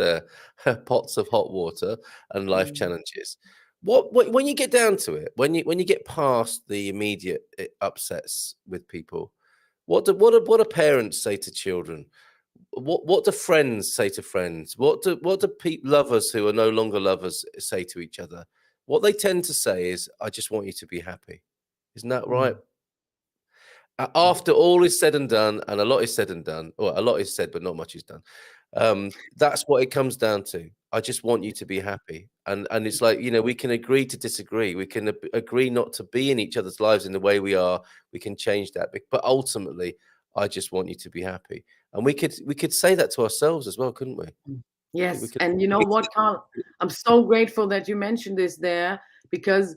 pots of hot water and life challenges, what when you get down to it, when you get past the immediate upsets with people, what do parents say to children? What do friends say to friends? What do lovers who are no longer lovers say to each other? What they tend to say is, "I just want you to be happy." Isn't that right? After all is said and done, and a lot is said and done, or a lot is said, but not much is done. That's what it comes down to. I just want you to be happy, and it's like, you know, we can agree to disagree. We can agree not to be in each other's lives in the way we are. We can change that, but ultimately, I just want you to be happy, and we could say that to ourselves as well, couldn't we? We yes. could. And you know what, Carl? I'm so grateful that you mentioned this there, because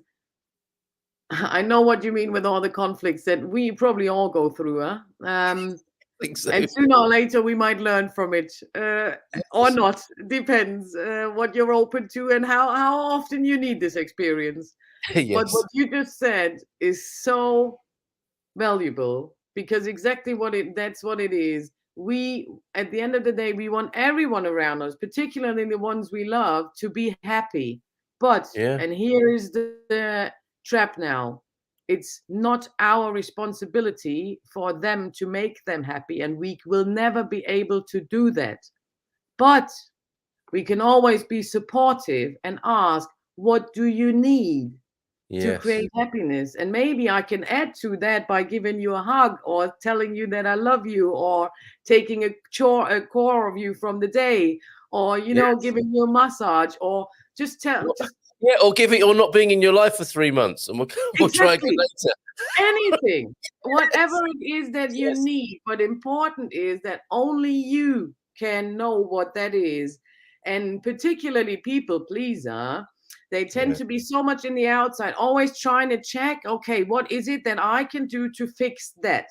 I know what you mean with all the conflicts that we probably all go through. I think so. And sooner or later we might learn from it, or not. Depends what you're open to and how often you need this experience. But Yes. what you just said is so valuable, because exactly that's what it is. We, at the end of the day, we want everyone around us, particularly the ones we love, to be happy. But, Yeah. and here is the trap now, it's not our responsibility for them to make them happy, and we will never be able to do that. But we can always be supportive and ask, what do you need to Yes. create happiness? And maybe I can add to that by giving you a hug, or telling you that I love you, or taking a core of you from the day, or, you know, Yes. giving you a massage, or just Yeah, or not being in your life for 3 months, and we'll try again exactly later. anything, whatever it is that you Yes. need. But important is that only you can know what that is. And particularly people pleaser, they tend Yeah. to be so much in the outside, always trying to check, okay, what is it that I can do to fix that?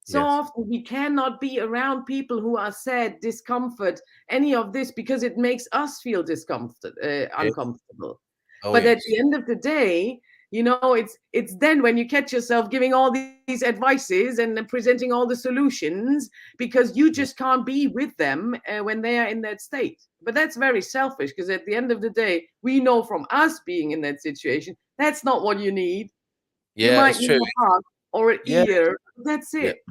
So Yes. often we cannot be around people who are sad, discomfort, any of this, because it makes us feel discomfort, Yes. uncomfortable. Oh, But at yes. the end of the day, you know, it's then when you catch yourself giving all these advices and then presenting all the solutions, because you Yeah. just can't be with them when they are in that state. But that's very selfish, because at the end of the day, we know from us being in that situation, that's not what you need. You Yeah, might it's need true. a hug or an Yeah. ear. That's Yeah. it.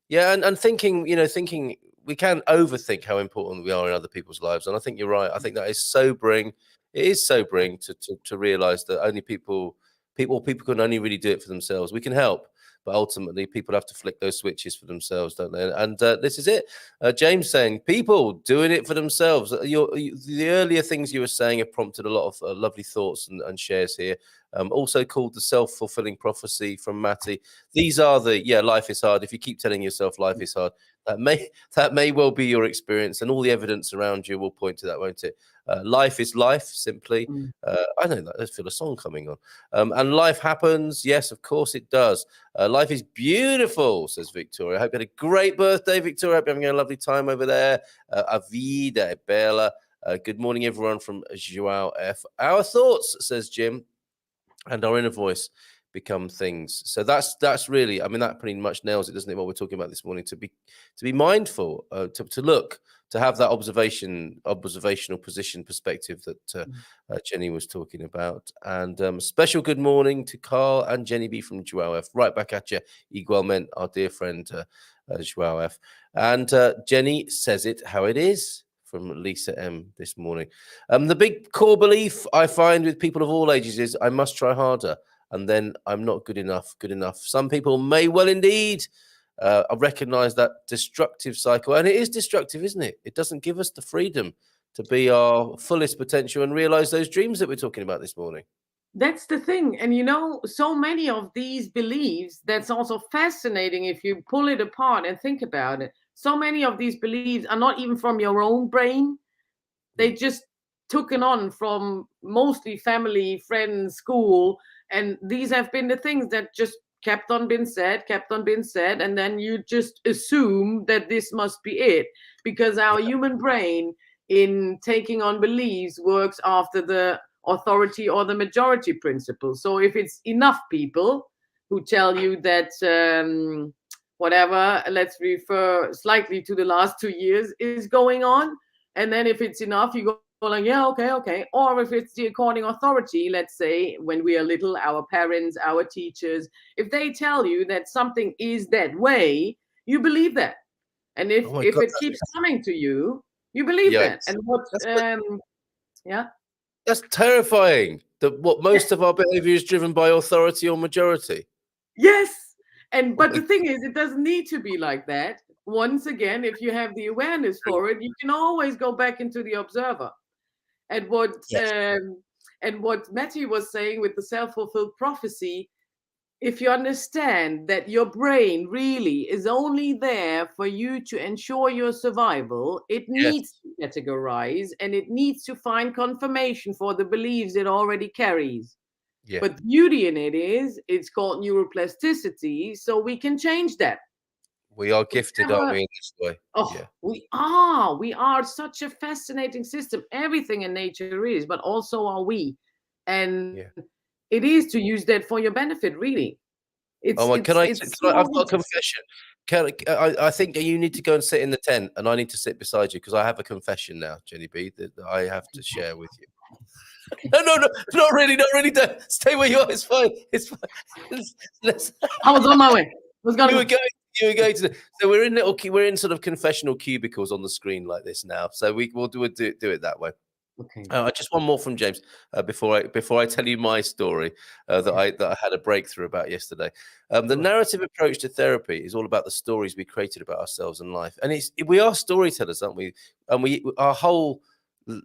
Yeah, and thinking, thinking we can overthink how important we are in other people's lives, and I think you're right. I think that is sobering. It is sobering to realize that only people can only really do it for themselves. We can help, but ultimately people have to flick those switches for themselves, don't they? And this is it. James saying people doing it for themselves. The earlier things you were saying have prompted a lot of lovely thoughts and shares here. Also called the self-fulfilling prophecy from Matty. These are life is hard. If you keep telling yourself life is hard, that may well be your experience, and all the evidence around you will point to that, won't it? Life is life, simply. I know that. I feel a song coming on. And life happens. Yes, of course it does. Life is beautiful, says Victoria. I hope you had a great birthday, Victoria. I hope you're having a lovely time over there. A vida e bella. Good morning, everyone, from Joao F. Our thoughts, says Jim, and our inner voice become things. So that's really, I mean, that pretty much nails it, doesn't it? What we're talking about this morning, to be mindful, to look, to have that observational position perspective that Jenny was talking about. And special good morning to Carl and Jenny B from Joao F. Right back at you, igualmente, our dear friend Joao F. And Jenny says it how it is. from Lisa M this morning. The big core belief I find with people of all ages is I must try harder, and then I'm not good enough. Some people may well indeed recognize that destructive cycle, and it is destructive, isn't it? It doesn't give us the freedom to be our fullest potential and realize those dreams that we're talking about this morning. That's the thing. And you know, so many of these beliefs, that's also fascinating if you pull it apart and think about it. So many of these beliefs are not even from your own brain. They just taken on from mostly family, friends, school. And these have been the things that just kept on being said. And then you just assume that this must be it, because our human brain in taking on beliefs works after the authority or the majority principle. So if it's enough people who tell you that whatever, let's refer slightly to the last 2 years, is going on, and then if it's enough, you go like, yeah, okay. Or if it's the according authority, let's say when we are little, our parents, our teachers, if they tell you that something is that way, you believe that. And if it keeps coming to you, you believe that. And what that's terrifying. That what most of our behavior is driven by authority or majority. Yes. But the thing is, it doesn't need to be like that. Once again, if you have the awareness for it, you can always go back into the observer. And what Matthew was saying with the self-fulfilled prophecy, if you understand that your brain really is only there for you to ensure your survival, it needs to categorize, and it needs to find confirmation for the beliefs it already carries. Yeah. But the beauty in it is it's called neuroplasticity, so we can change that. We are gifted, aren't we, in this way? Oh, yeah. We are such a fascinating system. Everything in nature is, but also are we. And it is to use that for your benefit, really. I've got a confession. I think you need to go and sit in the tent, and I need to sit beside you, because I have a confession now, Jenny B, that I have to share with you. No, not really. Don't stay where you are. It's fine. I was on my way. You were going to. So we're in sort of confessional cubicles on the screen like this now. So we'll do it that way. Okay. Just one more from James before I tell you my story that I had a breakthrough about yesterday. The narrative approach to therapy is all about the stories we created about ourselves and life, and we are storytellers, aren't we? And our whole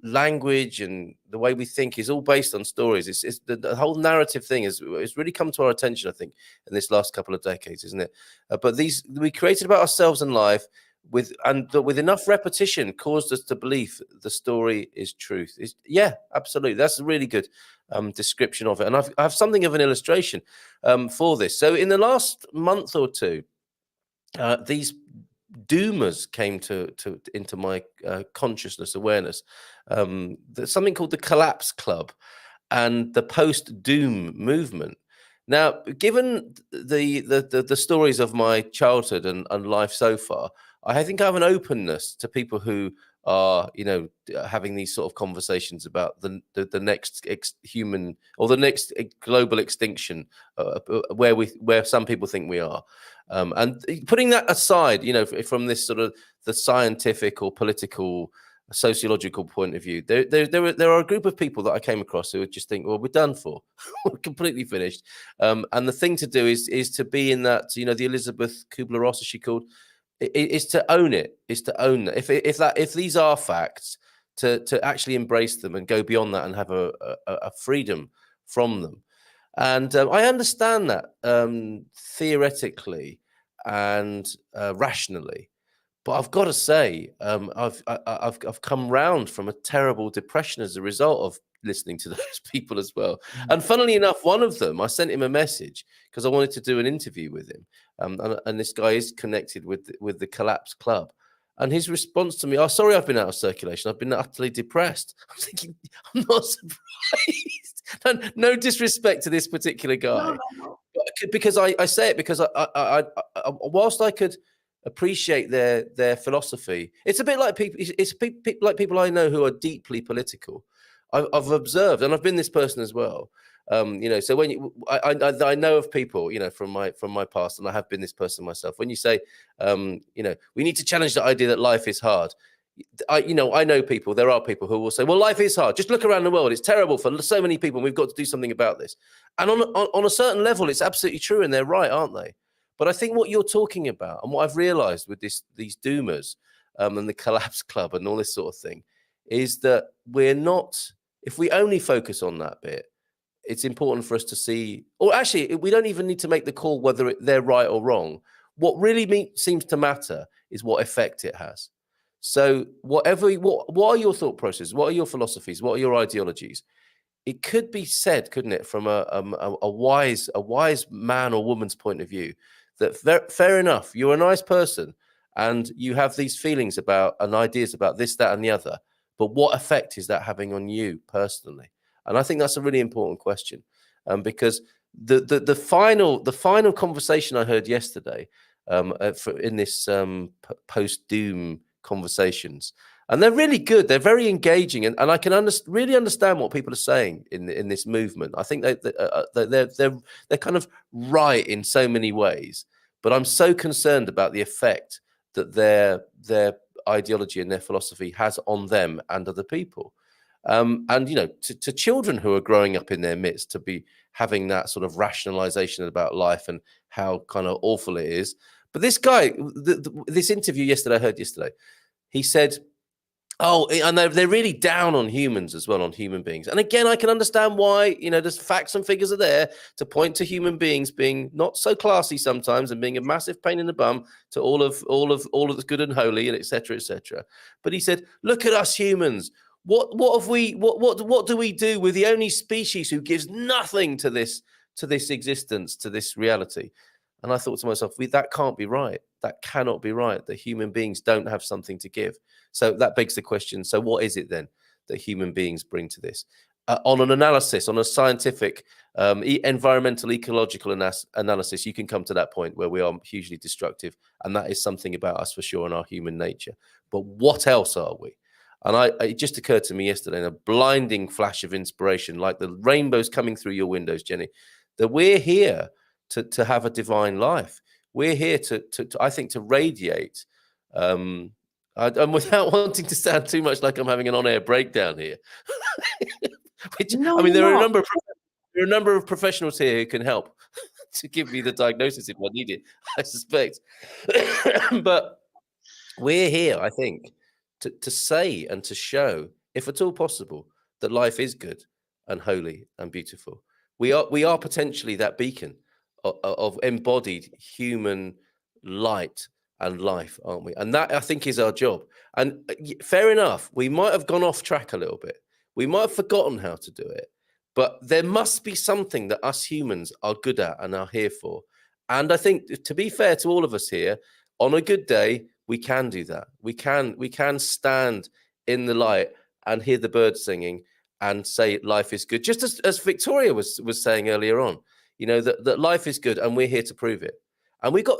language and the way we think is all based on stories. It's the whole narrative thing it's really come to our attention, I think, in this last couple of decades, isn't it? But these we created about ourselves and life with enough repetition caused us to believe the story is truth. Absolutely. That's a really good description of it. And I have something of an illustration for this. So in the last month or two, these doomers came into my consciousness awareness. There's something called the Collapse Club and the post-doom movement. Now, given the stories of my childhood and life so far, I think I have an openness to people who are, having these sort of conversations about the next human or the next global extinction, where some people think we are. And putting that aside, from this sort of the scientific or political, sociological point of view, there are a group of people that I came across who would just think, well, we're done for, we're completely finished. And the thing to do is to be in that, the Elizabeth Kubler-Ross, as she called, is to own it, is to own that. If these are facts, to actually embrace them and go beyond that and have a freedom from them. And I understand that theoretically and rationally, but I've got to say, I've come round from a terrible depression as a result of listening to those people as well. And funnily enough, one of them, I sent him a message because I wanted to do an interview with him. And this guy is connected with the Collapse Club. And his response to me, oh, sorry, I've been out of circulation. I've been utterly depressed. I'm thinking, I'm not surprised. No disrespect to this particular guy. No. Because I say it because I whilst I could appreciate their philosophy, it's a bit like people. It's like people I know who are deeply political. I've observed, and I've been this person as well. So when I know of people, from my past, and I have been this person myself. When you say, we need to challenge the idea that life is hard, I know people. There are people who will say, "Well, life is hard. Just look around the world; it's terrible for so many people. And we've got to do something about this." And on a certain level, it's absolutely true, and they're right, aren't they? But I think what you're talking about, and what I've realised with these doomers and the collapse club and all this sort of thing, is that we're not. If we only focus on that bit, it's important for us to see. Or actually, we don't even need to make the call whether they're right or wrong. What really seems to matter is what effect it has. So what are your thought processes? What are your philosophies? What are your ideologies? It could be said, couldn't it, from a wise man or woman's point of view, that fair enough, you're a nice person and you have these feelings about and ideas about this, that, and the other. But what effect is that having on you personally? And I think that's a really important question, because the final conversation I heard yesterday in this post-doom conversations, and they're really good, they're very engaging, and I can really understand what people are saying in this movement. I think they're kind of right in so many ways, but I'm so concerned about the effect that their ideology and their philosophy has on them and other people. And to children who are growing up in their midst, to be having that sort of rationalization about life and how kind of awful it is. But this guy, this interview I heard yesterday, he said, "Oh, and they're really down on humans as well, on human beings." And again, I can understand why. There's facts and figures are there to point to human beings being not so classy sometimes and being a massive pain in the bum to all of the good and holy, and etc. etc. But he said, "Look at us humans. What do we do? We're the only species who gives nothing to this existence, to this reality." And I thought to myself, that can't be right. That cannot be right. That human beings don't have something to give. So that begs the question, so what is it then that human beings bring to this? On an analysis, on a scientific, environmental, ecological analysis, you can come to that point where we are hugely destructive. And that is something about us for sure in our human nature. But what else are we? And it just occurred to me yesterday in a blinding flash of inspiration, like the rainbows coming through your windows, Jenny, that we're here to have a divine life. We're here to I think, to radiate. And without wanting to sound too much like I'm having an on-air breakdown here, there are a number of professionals here who can help to give me the diagnosis if I need it, I suspect. But we're here, I think, to say and to show, if at all possible, that life is good and holy and beautiful. We are potentially that beacon of embodied human light and life, aren't we? And that, I think, is our job. And fair enough, we might have gone off track a little bit. We might have forgotten how to do it. But there must be something that us humans are good at and are here for. And I think, to be fair to all of us here, on a good day, we can do that. We can stand in the light and hear the birds singing and say life is good. Just as Victoria was saying earlier on, that life is good and we're here to prove it. And we got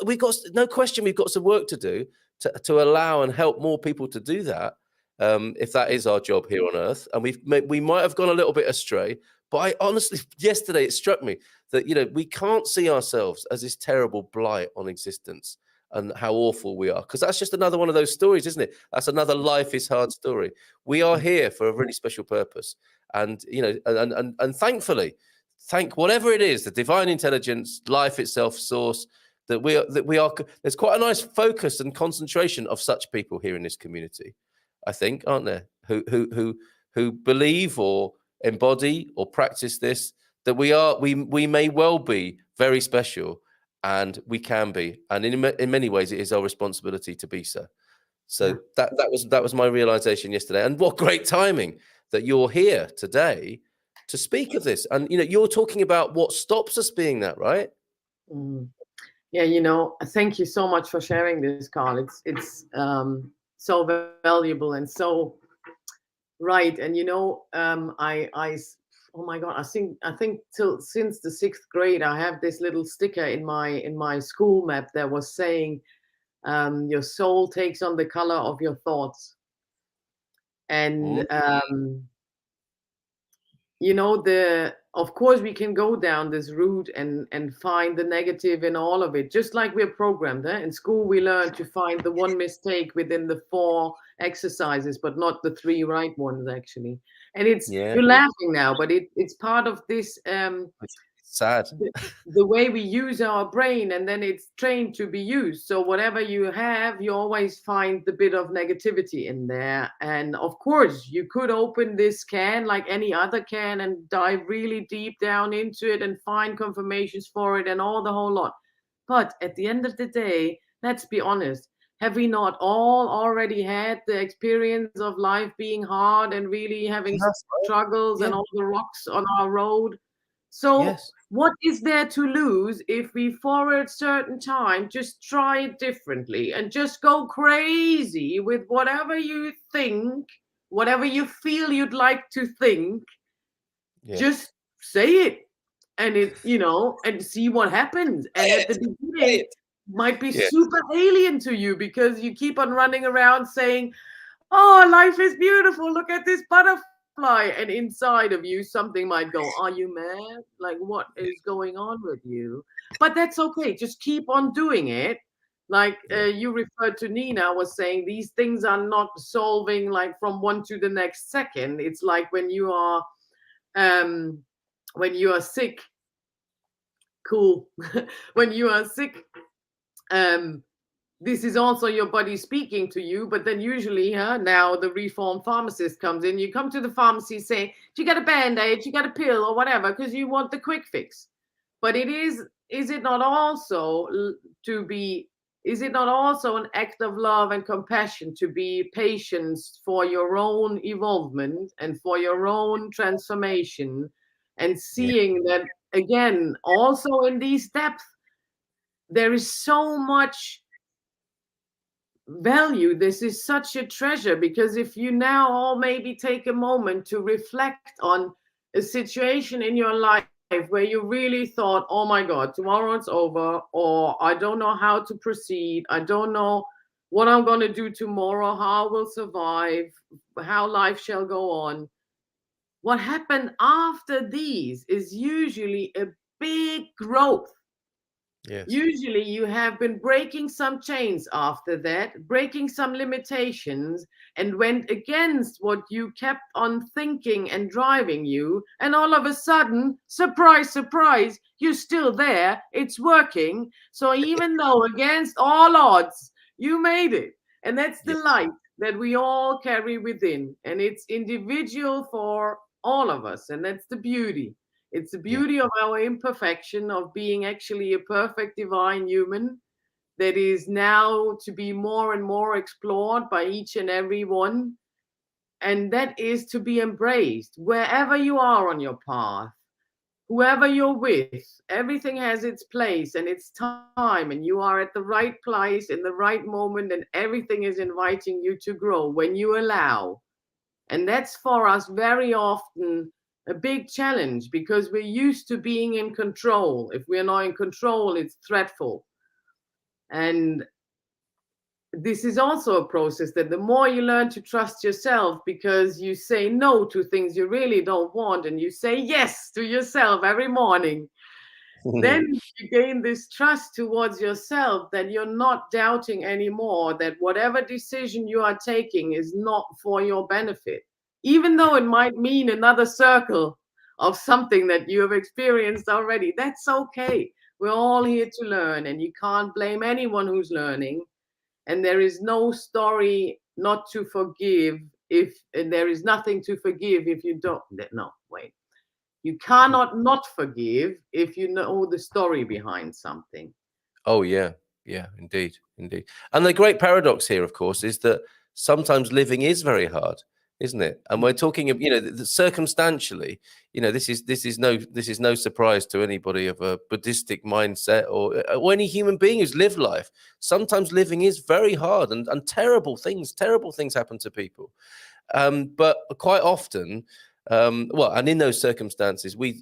no question, we've got some work to do to allow and help more people to do that. If that is our job here on Earth, and we might have gone a little bit astray. But I honestly, yesterday it struck me that we can't see ourselves as this terrible blight on existence and how awful we are, because that's just another one of those stories, isn't it? That's another life is hard story. We are here for a really special purpose, and and thankfully, thank whatever it is, the divine intelligence, life itself, source, that we are. There's quite a nice focus and concentration of such people here in this community, I think, aren't there? Who believe or embody or practice this, that we may well be very special, and we can be, and in many ways it is our responsibility to be so. So that was my realization yesterday. And what great timing that you're here today to speak of this. And you're talking about what stops us being that, right? Yeah, thank you so much for sharing this, Carl. It's so valuable and so right. And oh my God, I think since the 6th grade, I have this little sticker in my school map that was saying, your soul takes on the color of your thoughts. And of course we can go down this route and find the negative in all of it, just like we're programmed. In school we learn to find the one mistake within the 4 exercises, but not the 3 right ones actually. And it's, you're laughing now, but it's part of this It's sad. the way we use our brain, and then it's trained to be used. So whatever you have, you always find the bit of negativity in there. And of course you could open this can like any other can and dive really deep down into it and find confirmations for it and all the whole lot. But at the end of the day, let's be honest, have we not all already had the experience of life being hard and really having struggles and all the rocks on our road? So what is there to lose if we, for a certain time, just try it differently and just go crazy with whatever you think, whatever you feel you'd like to think, just say it, and it, you know, and see what happens. And at the beginning, it might be super alien to you because you keep on running around saying, oh, life is beautiful, look at this butterfly. And inside of you, something might go, are you mad? Like, what is going on with you? But that's okay. Just keep on doing it. Like you referred to, Nina was saying, these things are not solving like from one to the next second. It's like when you are sick. Cool. When you are sick, this is also your body speaking to you, but then usually now the reformed pharmacist comes in. You come to the pharmacy saying, you got a band-aid, you got a pill or whatever, because you want the quick fix. But is it not also an act of love and compassion to be patient for your own evolvement and for your own transformation, and seeing that again, also in these depths, there is so much value. This is such a treasure, because if you now all maybe take a moment to reflect on a situation in your life where you really thought, oh my God, tomorrow it's over, or I don't know how to proceed, I don't know what I'm going to do tomorrow, how I will survive, how life shall go on. What happened after these is usually a big growth. Usually you have been breaking some chains after that, breaking some limitations, and went against what you kept on thinking and driving you. And all of a sudden, surprise, surprise, you're still there. It's working. So even though against all odds, you made it. And that's the light that we all carry within. And it's individual for all of us. And that's the beauty. It's the beauty of our imperfection, of being actually a perfect divine human that is now to be more and more explored by each and every one. And that is to be embraced wherever you are on your path, whoever you're with. Everything has its place and its time, and you are at the right place in the right moment, and everything is inviting you to grow when you allow. And that's for us very often a big challenge, because we're used to being in control. If we're not in control, it's threatful. And this is also a process that the more you learn to trust yourself, because you say no to things you really don't want, and you say yes to yourself every morning, then you gain this trust towards yourself that you're not doubting anymore, that whatever decision you are taking is not for your benefit. Even though it might mean another circle of something that you have experienced already, that's okay. We're all here to learn, and you can't blame anyone who's learning. And there is no story not to forgive and there is nothing to forgive if you don't. No, wait. You cannot not forgive if you know the story behind something. Oh, yeah. Yeah, indeed. Indeed. And the great paradox here, of course, is that sometimes living is very hard, isn't it? And we're talking of, circumstantially, this is no surprise to anybody of a Buddhistic mindset or any human being who's lived life. Sometimes living is very hard, and terrible things happen to people. But quite often, and in those circumstances, we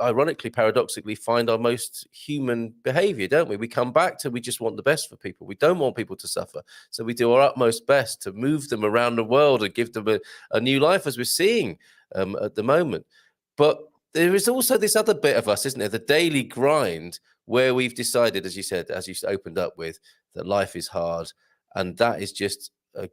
ironically, paradoxically, find our most human behavior, don't we? We come back to, we just want the best for people. We don't want people to suffer. So we do our utmost best to move them around the world and give them a new life, as we're seeing at the moment. But there is also this other bit of us, isn't there? The daily grind where we've decided, as you said, as you opened up with, that life is hard. And that is just a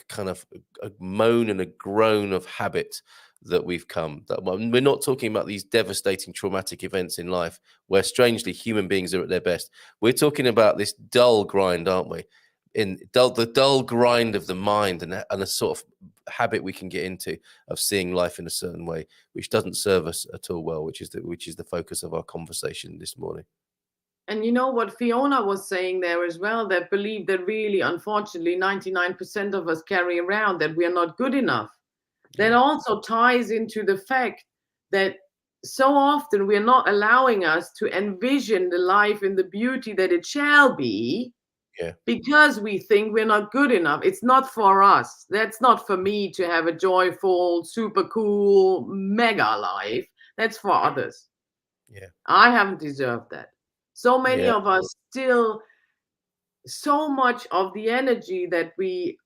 kind of a moan and a groan of habit that we've come. That we're not talking about these devastating traumatic events in life where strangely human beings are at their best. We're talking about this dull grind, aren't we? The dull grind of the mind and a sort of habit we can get into of seeing life in a certain way, which doesn't serve us at all well, which is the focus of our conversation this morning. And you know what Fiona was saying there as well, that believe that really, unfortunately, 99% of us carry around that we are not good enough. That also ties into the fact that so often we are not allowing us to envision the life and the beauty that it shall be. Yeah. Because we think we're not good enough. It's not for us. That's not for me to have a joyful, super cool, mega life. That's for others. Yeah. I haven't deserved that. So many of us still, so much of the energy that we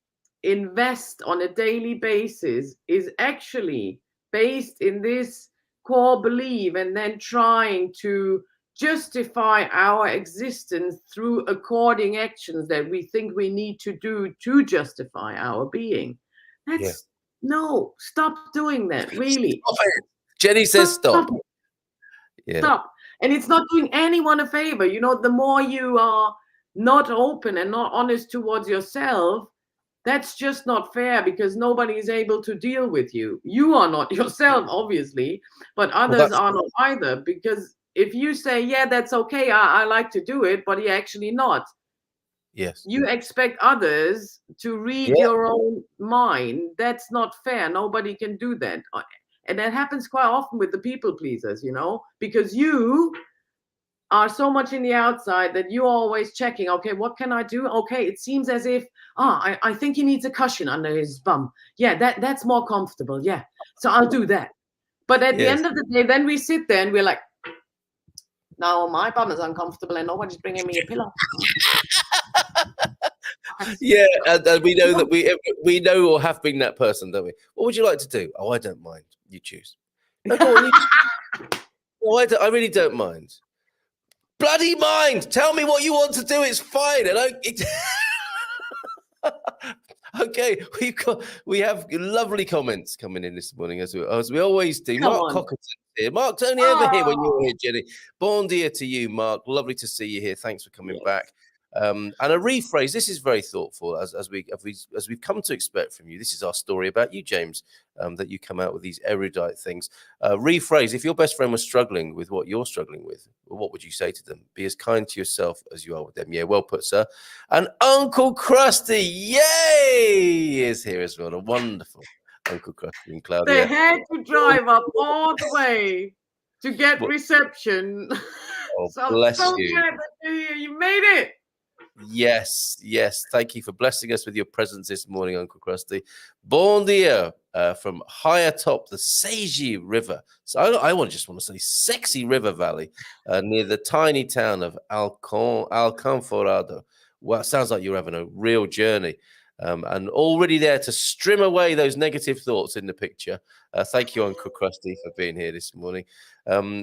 invest on a daily basis is actually based in this core belief, and then trying to justify our existence through according actions that we think we need to do to justify our being. No, stop doing that, really. Stop it. Jenny says stop. Stop. And it's not doing anyone a favor. You know, the more you are not open and not honest towards yourself, that's just not fair, because nobody is able to deal with you. You are not yourself, obviously, but others are not either. Because if you say, yeah, that's okay, I like to do it, but you're actually not. Yes. You expect others to read your own mind. That's not fair. Nobody can do that. And that happens quite often with the people pleasers, you know, because you are so much in the outside that you're always checking, okay, what can I do? Okay, it seems as if, I think he needs a cushion under his bum. Yeah, that's more comfortable. Yeah, so I'll do that. But at the end of the day, then we sit there and we're like, no, my bum is uncomfortable and nobody's bringing me a pillow. Yeah, and we know that we know or have been that person, don't we? What would you like to do? Oh, I don't mind. You choose. No, go on, you I really don't mind. Bloody mind! Tell me what you want to do. It's fine. And okay, we have lovely comments coming in this morning as we always do. Mark Cockerton's here. Mark's only ever here when you're here, Jenny. Bon dia to you, Mark. Lovely to see you here. Thanks for coming back. And a rephrase. This is very thoughtful, as we've come to expect from you. This is our story about you, James. That you come out with these erudite things. Rephrase. If your best friend was struggling with what you're struggling with, what would you say to them? Be as kind to yourself as you are with them. Yeah, well put, sir. And Uncle Krusty, yay, is here as well. A wonderful Uncle Krusty and Claudia. They had to drive up all the way to get reception. Oh, so bless I'm so you. glad that you're here. You made it. Yes. Thank you for blessing us with your presence this morning, Uncle Krusty. Bon dia from high atop the Seiji River. So I just want to say sexy river valley near the tiny town of Alcanforado. Well, it sounds like you're having a real journey. And already there to strim away those negative thoughts in the picture. Thank you, Uncle Krusty, for being here this morning.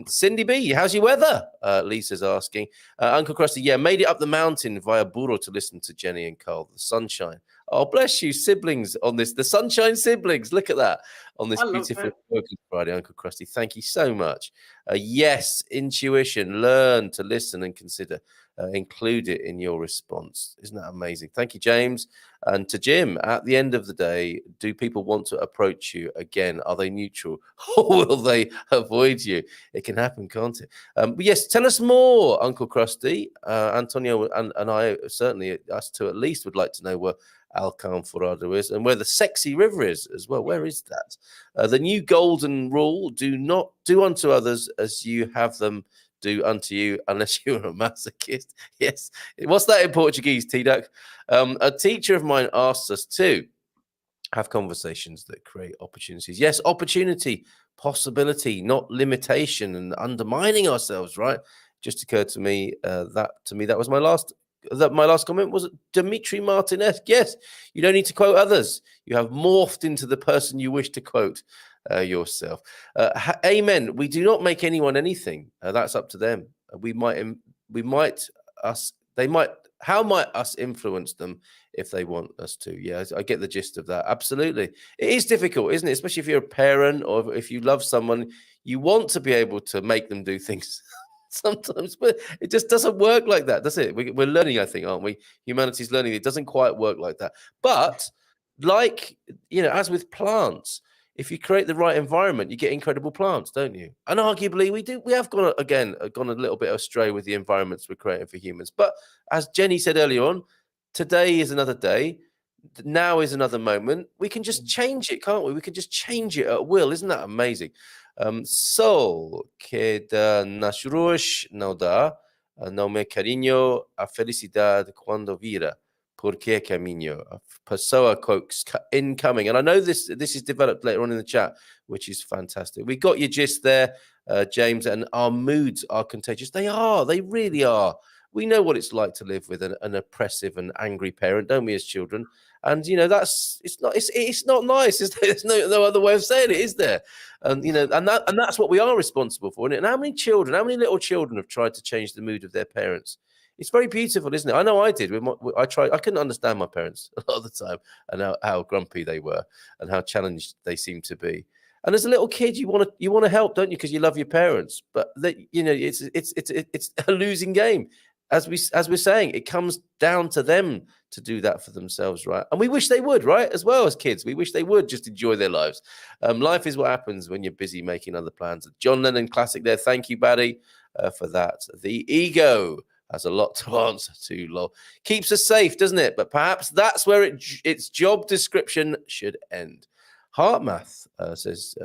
Cindy B, how's your weather? Lisa's asking. Uncle Krusty, made it up the mountain via Burro to listen to Jenny and Carl. The sunshine. Oh, bless you, siblings on this. The sunshine siblings. Look at that on this beautiful Feelgood Friday, Uncle Krusty. Thank you so much. Yes, intuition. Learn to listen and consider. Include it in your response. Isn't that amazing? Thank you, James. And to Jim, at the end of the day, do people want to approach you again? Are they neutral or will they avoid you? It can happen, can't it? But yes, tell us more, Uncle Krusty. Antonio and I, certainly us two at least, would like to know where Alcanforado is and where the sexy river is as well. Where is that? The new golden rule: do not do unto others as you have them do unto you, unless you're a masochist. Yes. What's that in Portuguese, T-Duck? A teacher of mine asked us to have conversations that create opportunities. Yes, opportunity, possibility, not limitation and undermining ourselves, right? Just occurred to me that was my last comment was Dimitri Martinez. Yes, you don't need to quote others. You have morphed into the person you wish to quote. yourself. Amen. We do not make anyone anything. That's up to them. How might us influence them if they want us to? Yeah, I get the gist of that. Absolutely. It is difficult, isn't it? Especially if you're a parent or if you love someone, you want to be able to make them do things sometimes, but it just doesn't work like that, does it? We're learning, I think, aren't we? Humanity's learning. It doesn't quite work like that. But like, as with plants, if you create the right environment, you get incredible plants, don't you? And arguably, we have gone a little bit astray with the environments we're creating for humans. But as Jenni said earlier on, today is another day. Now is another moment. We can just change it, can't we? We can just change it at will. Isn't that amazing? Sol que da nasrush não dá, não me carinho a felicidade quando vira. Porque caminho. Pessoa quotes incoming. And I know this is developed later on in the chat, which is fantastic. We got your gist there, James, and our moods are contagious. They are. They really are. We know what it's like to live with an oppressive and angry parent, don't we, as children? And it's not nice. There's no other way of saying it, is there? And that's what we are responsible for, isn't it? And how many little children have tried to change the mood of their parents? It's very beautiful, isn't it? I know I did. I couldn't understand my parents a lot of the time and how grumpy they were and how challenged they seemed to be. And as a little kid, you want to help, don't you? Because you love your parents. But it's a losing game. As we're saying, it comes down to them to do that for themselves, right? And we wish they would, right? As well as kids, we wish they would just enjoy their lives. Life is what happens when you're busy making other plans. John Lennon classic there. Thank you, Barry, for that. The ego has a lot to answer to, lol. Keeps us safe, doesn't it? But perhaps that's where its job description should end. HeartMath, says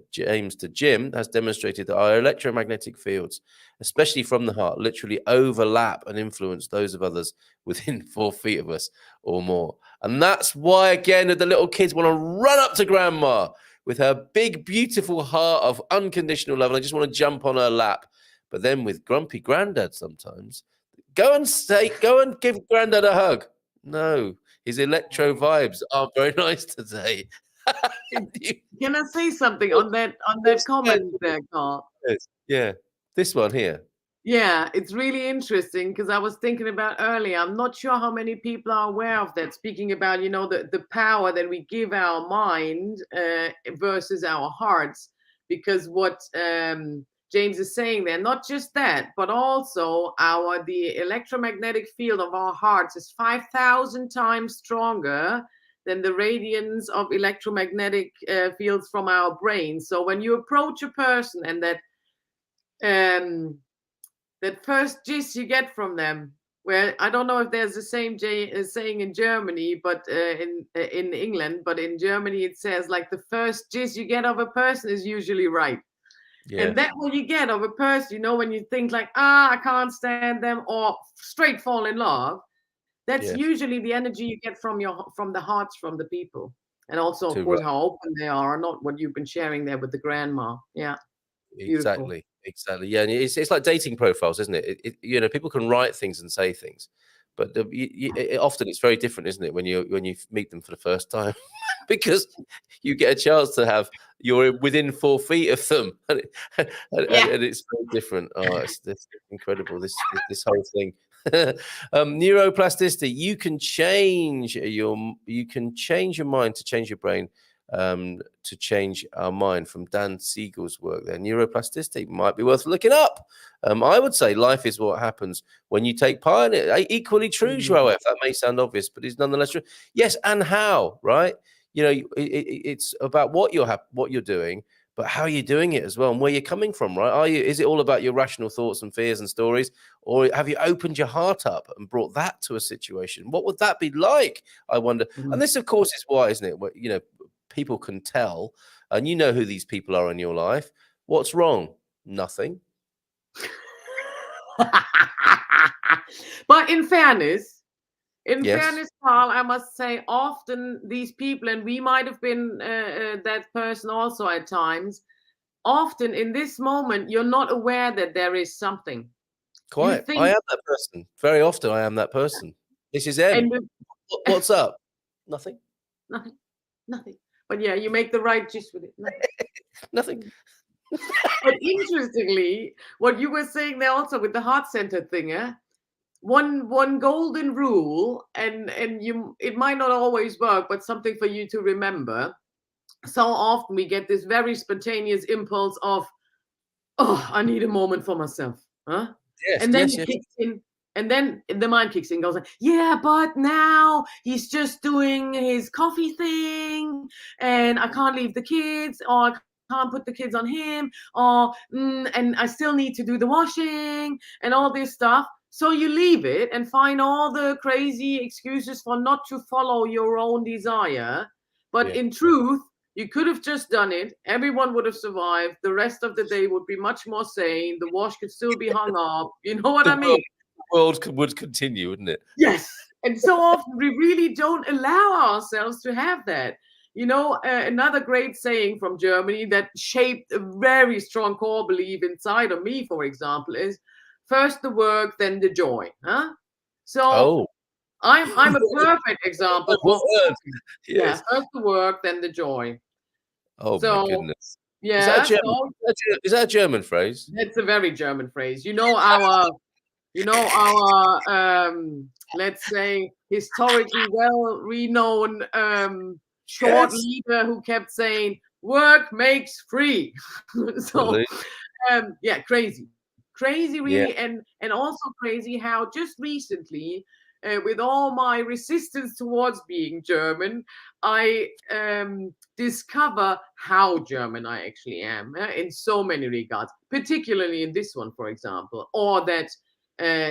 James to Jim, has demonstrated that our electromagnetic fields, especially from the heart, literally overlap and influence those of others within 4 feet of us or more. And that's why, again, the little kids want to run up to grandma with her big, beautiful heart of unconditional love. And I just want to jump on her lap. But then with grumpy granddad sometimes, go and give granddad a hug. No, his electro vibes aren't very nice today. Can I say something on that comment there, Carl? Yeah, this one here. Yeah, it's really interesting because I was thinking about earlier. I'm not sure how many people are aware of that. Speaking about, the power that we give our mind versus our hearts, because what James is saying there, not just that, but also the electromagnetic field of our hearts is 5,000 times stronger than the radiance of electromagnetic fields from our brain. So when you approach a person and that first gist you get from them, where I don't know if there's the same saying in Germany, but in England, but in Germany it says like the first gist you get of a person is usually right. Yeah. And that's what you get of a person, when you think like, I can't stand them, or straight fall in love. That's usually the energy you get from the hearts from the people. And also, of course, how open they are, not what you've been sharing there with the grandma. Yeah. Exactly. Yeah. And it's like dating profiles, isn't it? People can write things and say things, but often it's very different, isn't it? When you meet them for the first time, because you get a chance to you're within 4 feet of them, and it's very different. Oh, it's incredible. This whole thing. Neuroplasticity. You can change your mind to change your brain. To change our mind, from Dan Siegel's work there. Neuroplasticity might be worth looking up. I would say life is what happens when you take part in it. Equally true, Joel. That may sound obvious, but it's nonetheless true. Yes, and how, right? It's about what you're doing, but how you're doing it as well, and where you're coming from, right? Is it all about your rational thoughts and fears and stories, or have you opened your heart up and brought that to a situation? What would that be like, I wonder? And this, of course, is why, isn't it? People can tell, and you know who these people are in your life. What's wrong? Nothing. But in fairness, Carl, I must say, often these people, and we might have been that person also at times, often in this moment, you're not aware that there is something. Quite. I am that person. Very often I am that person. This is M. What's up? Nothing. Nothing. But yeah, you make the right gist with it. Nothing. But interestingly, what you were saying there also with the heart center thing, one golden rule, and you, it might not always work, but something for you to remember. So often we get this very spontaneous impulse of, oh, I need a moment for myself, huh? Yes, And then yes, it yes. kicks in, and then the mind kicks in, goes like, yeah, but now he's just doing his coffee thing, and I can't leave the kids, or I can't put the kids on him, or and I still need to do the washing and all this stuff. So you leave it and find all the crazy excuses for not to follow your own desire. But in truth, you could have just done it. Everyone would have survived. The rest of the day would be much more sane. The wash could still be hung up. You know what I mean? The world would continue, wouldn't it? Yes. And so often we really don't allow ourselves to have that. You know, another great saying from Germany that shaped a very strong core belief inside of me, for example, is first the work, then the joy. Huh? So I'm a perfect example of Yes. first the work, then the joy. Oh my goodness. Yeah. Is that a German phrase? It's a very German phrase. You know our let's say historically well-renowned short leader who kept saying work makes free. So Really? yeah, crazy really, Yeah. and also crazy how just recently with all my resistance towards being German, I discover how German I actually am in so many regards, particularly in this one, for example, or that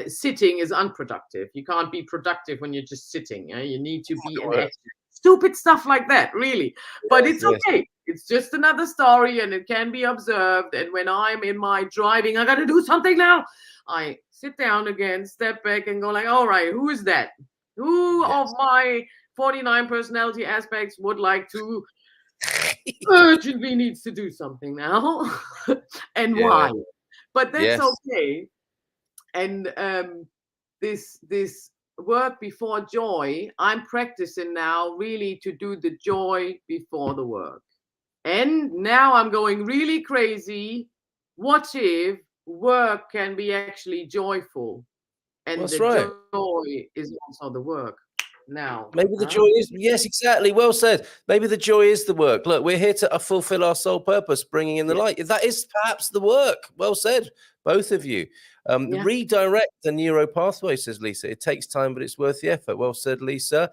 sitting is unproductive. You can't be productive when you're just sitting. You need to be in action. Stupid stuff like that, really. But it's okay. It's just another story, and it can be observed. And when I'm in my driving, I got to do something now, I sit down again, step back, and go like, all right, who is that? Who of my 49 personality aspects would like to urgently needs to do something now? And why? But that's okay. And this work before joy, I'm practicing now really to do the joy before the work. And now I'm going really crazy. What if work can be actually joyful, and the joy is also the work? Now maybe the joy is, yes, exactly, well said. Maybe the joy is the work. Look, we're here to fulfill our sole purpose, bringing in the light. That is perhaps the work. Well said, both of you. Redirect the neuro pathway, says Lisa. It takes time, but it's worth the effort. Well said, Lisa.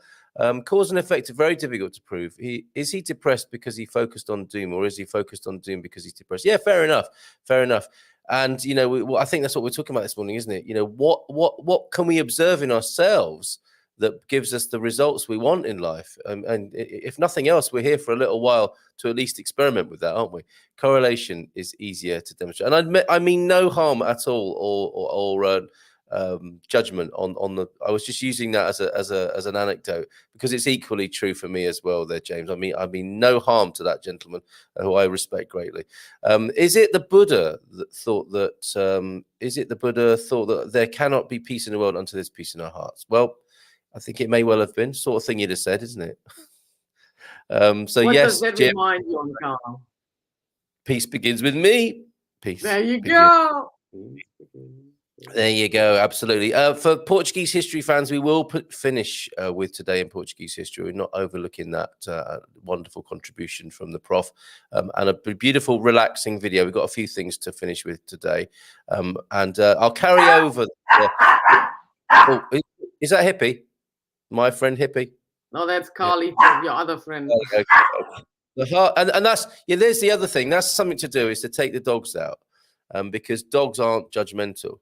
Cause and effect are very difficult to prove. Is he depressed because he focused on doom, or is he focused on doom because he's depressed? Yeah, fair enough. And you know, I think that's what we're talking about this morning, isn't it? You know, what can we observe in ourselves that gives us the results we want in life? And if nothing else, we're here for a little while to at least experiment with that, aren't we? Correlation is easier to demonstrate. And I mean no harm at all, or judgment on the. I was just using that as an anecdote, because it's equally true for me as well there, James. I mean no harm to that gentleman, who I respect greatly. Is it the Buddha that thought that there cannot be peace in the world until there's peace in our hearts? Well, I think it may well have been sort of thing you'd have said, isn't it? So what yes, does that Jim, remind you on, Carl? peace begins with me. Peace. There you go. There you go. Absolutely. For Portuguese history fans, we will finish with Today in Portuguese History. We're not overlooking that wonderful contribution from the prof, and a beautiful, relaxing video. We've got a few things to finish with today, and I'll carry over. Oh, is that Hippie? My friend Hippie? No, that's Carly, your other friend. Okay. The heart, and that's there's the other thing. That's something to do, is to take the dogs out, because dogs aren't judgmental.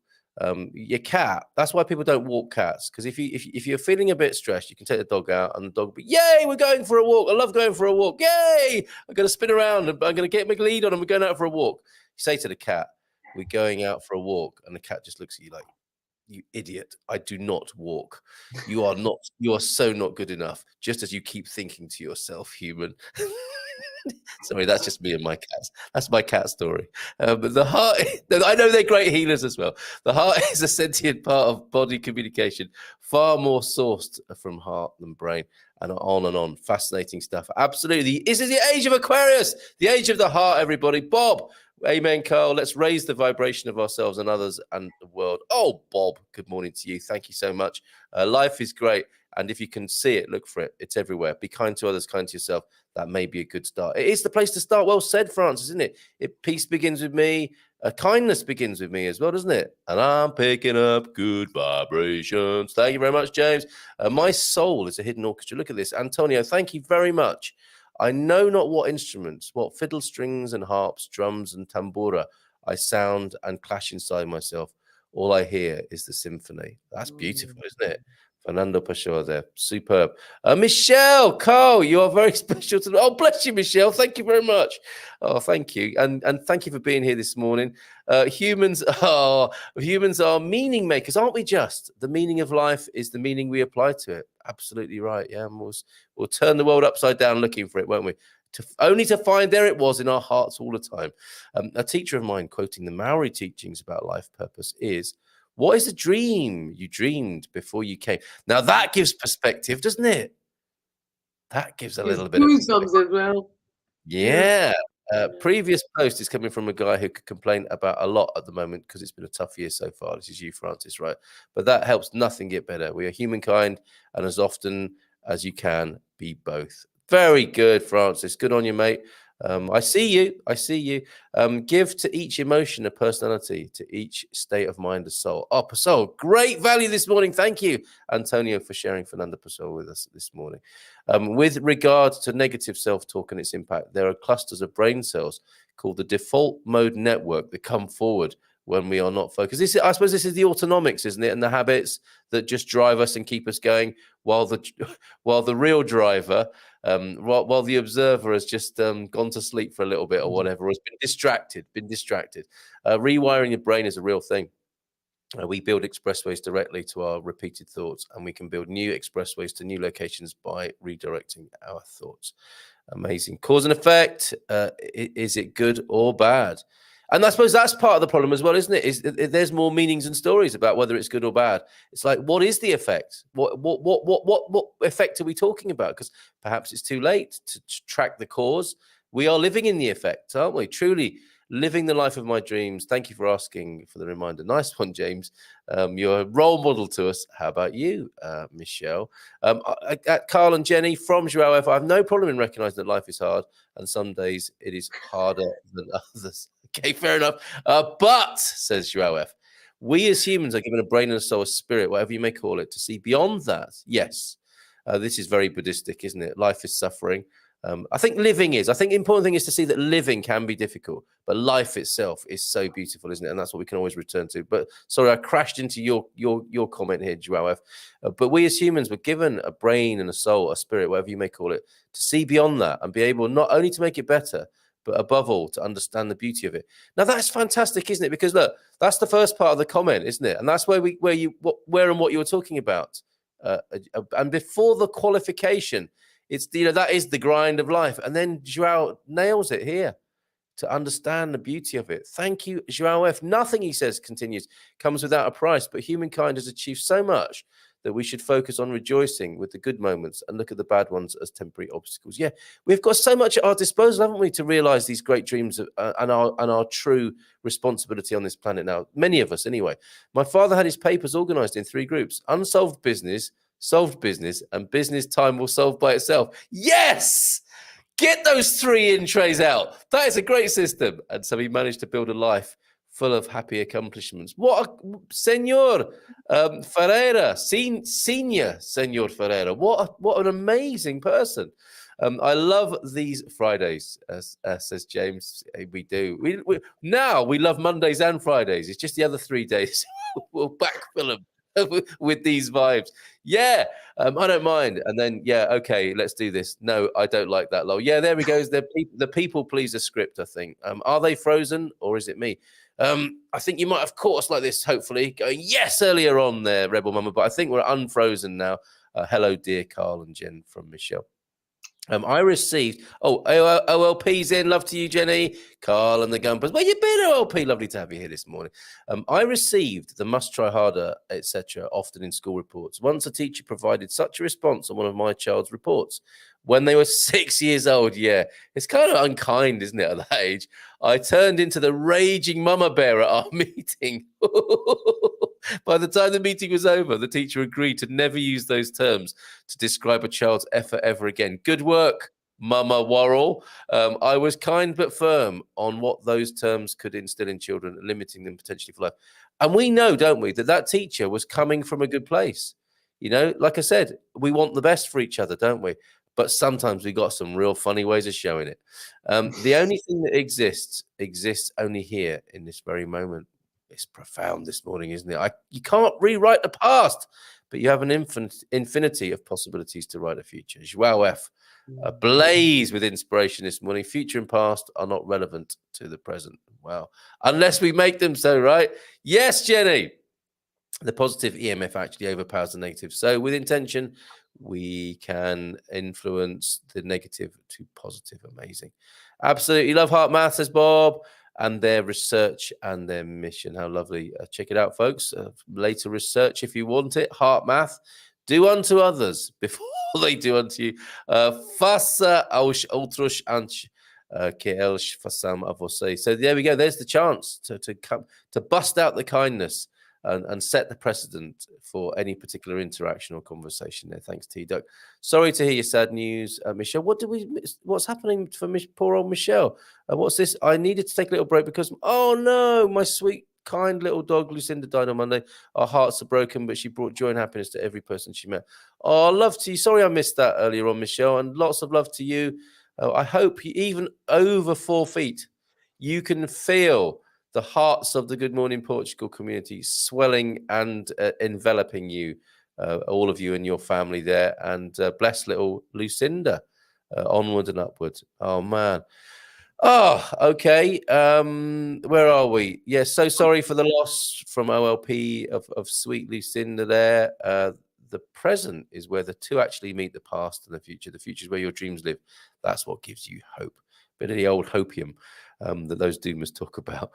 Your cat. That's why people don't walk cats, because if you're feeling a bit stressed, you can take the dog out, and the dog will be, yay, we're going for a walk. I love going for a walk. Yay, I'm going to spin around. I'm going to get my lead on, and we're going out for a walk. You say to the cat, we're going out for a walk, and the cat just looks at you like, you idiot, I do not walk. You are so not good enough, just as you keep thinking to yourself, human. Sorry, that's just me and my cats. That's my cat story. But the heart, I know they're great healers as well. The heart is a sentient part of body communication, far more sourced from heart than brain, and on and on. Fascinating stuff. Absolutely. This is the age of Aquarius, the age of the heart, everybody. Bob, amen, Carl. Let's raise the vibration of ourselves and others and the world. Oh, Bob, good morning to you. Thank you so much. Life is great. And if you can see it, look for it. It's everywhere. Be kind to others, kind to yourself. That may be a good start. It is the place to start. Well said, Francis, isn't it? Peace begins with me. Kindness begins with me as well, doesn't it? And I'm picking up good vibrations. Thank you very much, James. My soul is a hidden orchestra. Look at this. Antonio, thank you very much. I know not what instruments, what fiddle strings and harps, drums and tambura I sound and clash inside myself. All I hear is the symphony. That's beautiful, isn't it? Fernando Pessoa there. Superb. Michelle, Carl, you are very special to me. Oh, bless you, Michelle. Thank you very much. Oh, thank you. And thank you for being here this morning. Humans are meaning makers, aren't we just? The meaning of life is the meaning we apply to it. Absolutely right. Yeah, and we'll turn the world upside down looking for it, won't we? Only to find there it was in our hearts all the time. A teacher of mine, quoting the Maori teachings about life purpose, is, what is a dream you dreamed before you came? Now that gives perspective, doesn't it? That gives a little bit of goosebumps as well. Yeah. Previous post is coming from a guy who could complain about a lot at the moment because it's been a tough year so far. This is you, Francis, right? But that helps nothing get better. We are humankind, and as often as you can, be both. Very good, Francis. Good on you, mate. I see you. Give to each emotion a personality, to each state of mind a soul. Oh, Pasol, great value this morning. Thank you, Antonio, for sharing Fernando Pasol with us this morning. With regards to negative self-talk and its impact, there are clusters of brain cells called the default mode network that come forward when we are not focused. I suppose this is the autonomics, isn't it? And the habits that just drive us and keep us going, while the real driver, while the observer has just gone to sleep for a little bit or whatever, or has been distracted. Rewiring your brain is a real thing. We build expressways directly to our repeated thoughts, and we can build new expressways to new locations by redirecting our thoughts. Amazing. Cause and effect. Is it good or bad? And I suppose that's part of the problem as well, isn't it? There's more meanings and stories about whether it's good or bad. It's like, what is the effect? What effect are we talking about? Because perhaps it's too late to track the cause. We are living in the effect, aren't we? Truly living the life of my dreams. Thank you for asking for the reminder. Nice one, James. You're a role model to us. How about you, Michelle? Carl and Jenny from Joao F. I have no problem in recognizing that life is hard, and some days it is harder than others. Okay, fair enough. But, says Joao F., we as humans are given a brain and a soul, a spirit, whatever you may call it, to see beyond that. Yes. This is very Buddhistic, isn't it? Life is suffering. I think the important thing is to see that living can be difficult, but life itself is so beautiful, isn't it? And that's what we can always return to. But sorry, I crashed into your comment here, Joao F. But we as humans were given a brain and a soul, a spirit, whatever you may call it, to see beyond that and be able not only to make it better, but above all, to understand the beauty of it. Now, that's fantastic, isn't it? Because look, that's the first part of the comment, isn't it? And that's where what you were talking about. And before the qualification, it's, that is the grind of life. And then Joao nails it here, to understand the beauty of it. Thank you, Joao F. Nothing, he says, continues, comes without a price, but humankind has achieved so much that we should focus on rejoicing with the good moments and look at the bad ones as temporary obstacles. Yeah, we've got so much at our disposal, haven't we, to realize these great dreams and our true responsibility on this planet now. Many of us, anyway. My father had his papers organized in 3 groups: unsolved business, solved business, and business time will solve by itself. Yes! Get those 3 in trays out. That is a great system. And so he managed to build a life full of happy accomplishments. What a Senor Ferreira, Senior Senor Ferreira. What an amazing person. I love these Fridays, says James. We do. We love Mondays and Fridays. It's just the other 3 days we'll backfill them with these vibes. Yeah, I don't mind. And then, yeah, okay, let's do this. No, I don't like that, lol. Yeah, there we go. The people pleaser script, I think. Are they frozen or is it me? I think you might have caught us like this, hopefully, going, yes, earlier on there, Rebel Mama, but I think we're unfrozen now. Hello, dear Carl and Jen from Michelle. I received, OLP's in, love to you, Jenny, Carl and the Gumpers. Where you been, OLP? Lovely to have you here this morning. I received the must try harder, etc., often in school reports. Once a teacher provided such a response on one of my child's reports when they were 6 years old. Yeah, it's kind of unkind, isn't it, at that age? I turned into the raging mama bear at our meeting. By the time the meeting was over, the teacher agreed to never use those terms to describe a child's effort ever again. Good work, Mama Worrell. I was kind but firm on what those terms could instill in children, limiting them potentially for life. And we know, don't we, that teacher was coming from a good place. You know, like I said, we want the best for each other, don't we? But sometimes we got some real funny ways of showing it. The only thing that exists only here in this very moment. It's profound this morning, isn't it? You can't rewrite the past, but you have an infinity of possibilities to write a future. Joao F. Ablaze with inspiration this morning. Future and past are not relevant to the present. Wow. Unless we make them so, right? Yes, Jenny. The positive EMF actually overpowers the negative. So with intention, we can influence the negative to positive. Amazing. Absolutely. Love Heart Math, says Bob, and their research and their mission. How lovely. Check it out, folks. Later research if you want it. Heart Math. Do unto others before they do unto you. Faça aos outros antes que eles façam a você. So there we go. There's the chance to bust out the kindness and set the precedent for any particular interaction or conversation there. Thanks, T-Duck. Sorry to hear your sad news, Michelle. What's happening for poor old Michelle? What's this? I needed to take a little break because, oh no, my sweet, kind little dog Lucinda died on Monday. Our hearts are broken, but she brought joy and happiness to every person she met. Oh, love to you. Sorry I missed that earlier on, Michelle, and lots of love to you. I hope you, even over 4 feet, you can feel the hearts of the Good Morning Portugal community swelling and enveloping you, all of you and your family there. And bless little Lucinda, onward and upward. Oh, man. Oh, okay. Where are we? Yes, so sorry for the loss from OLP of sweet Lucinda there. The present is where the two actually meet the past and the future. The future is where your dreams live. That's what gives you hope. Bit of the old hopium that those doomers talk about.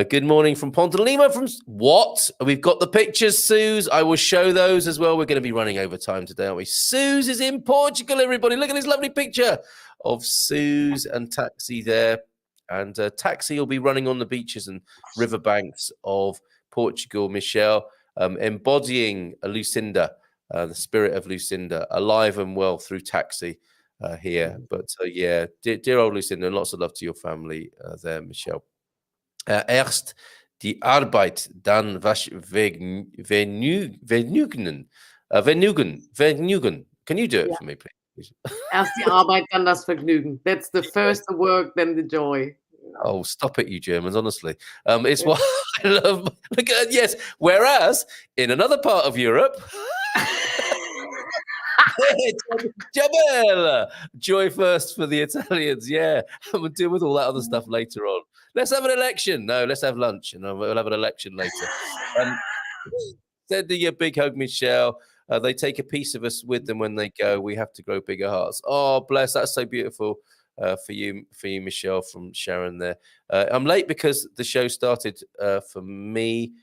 Good morning from Ponte Lima. From what? We've got the pictures, Suze. I will show those as well. We're going to be running over time today, aren't we? Suze is in Portugal, everybody. Look at this lovely picture of Suze and Taxi there. And Taxi will be running on the beaches and riverbanks of Portugal, Michelle, embodying Lucinda, the spirit of Lucinda, alive and well through Taxi. Here, but yeah, dear old Lucinda, and lots of love to your family there, Michelle. Erst die Arbeit, dann was Vergnügen. Can you do it for me, please? Erst die Arbeit, dann das Vergnügen. That's the first the work, then the joy. Oh, stop it, you Germans, honestly. It's what I love. Look at yes. Whereas in another part of Europe, Jabel! Joy first for the Italians, yeah. And we'll deal with all that other stuff later on. Let's have an election. No, let's have lunch, and we'll have an election later. Sending a big hug, Michelle. They take a piece of us with them when they go. We have to grow bigger hearts. Oh, bless. That's so beautiful for you, Michelle, from Sharon there. I'm late because the show started for me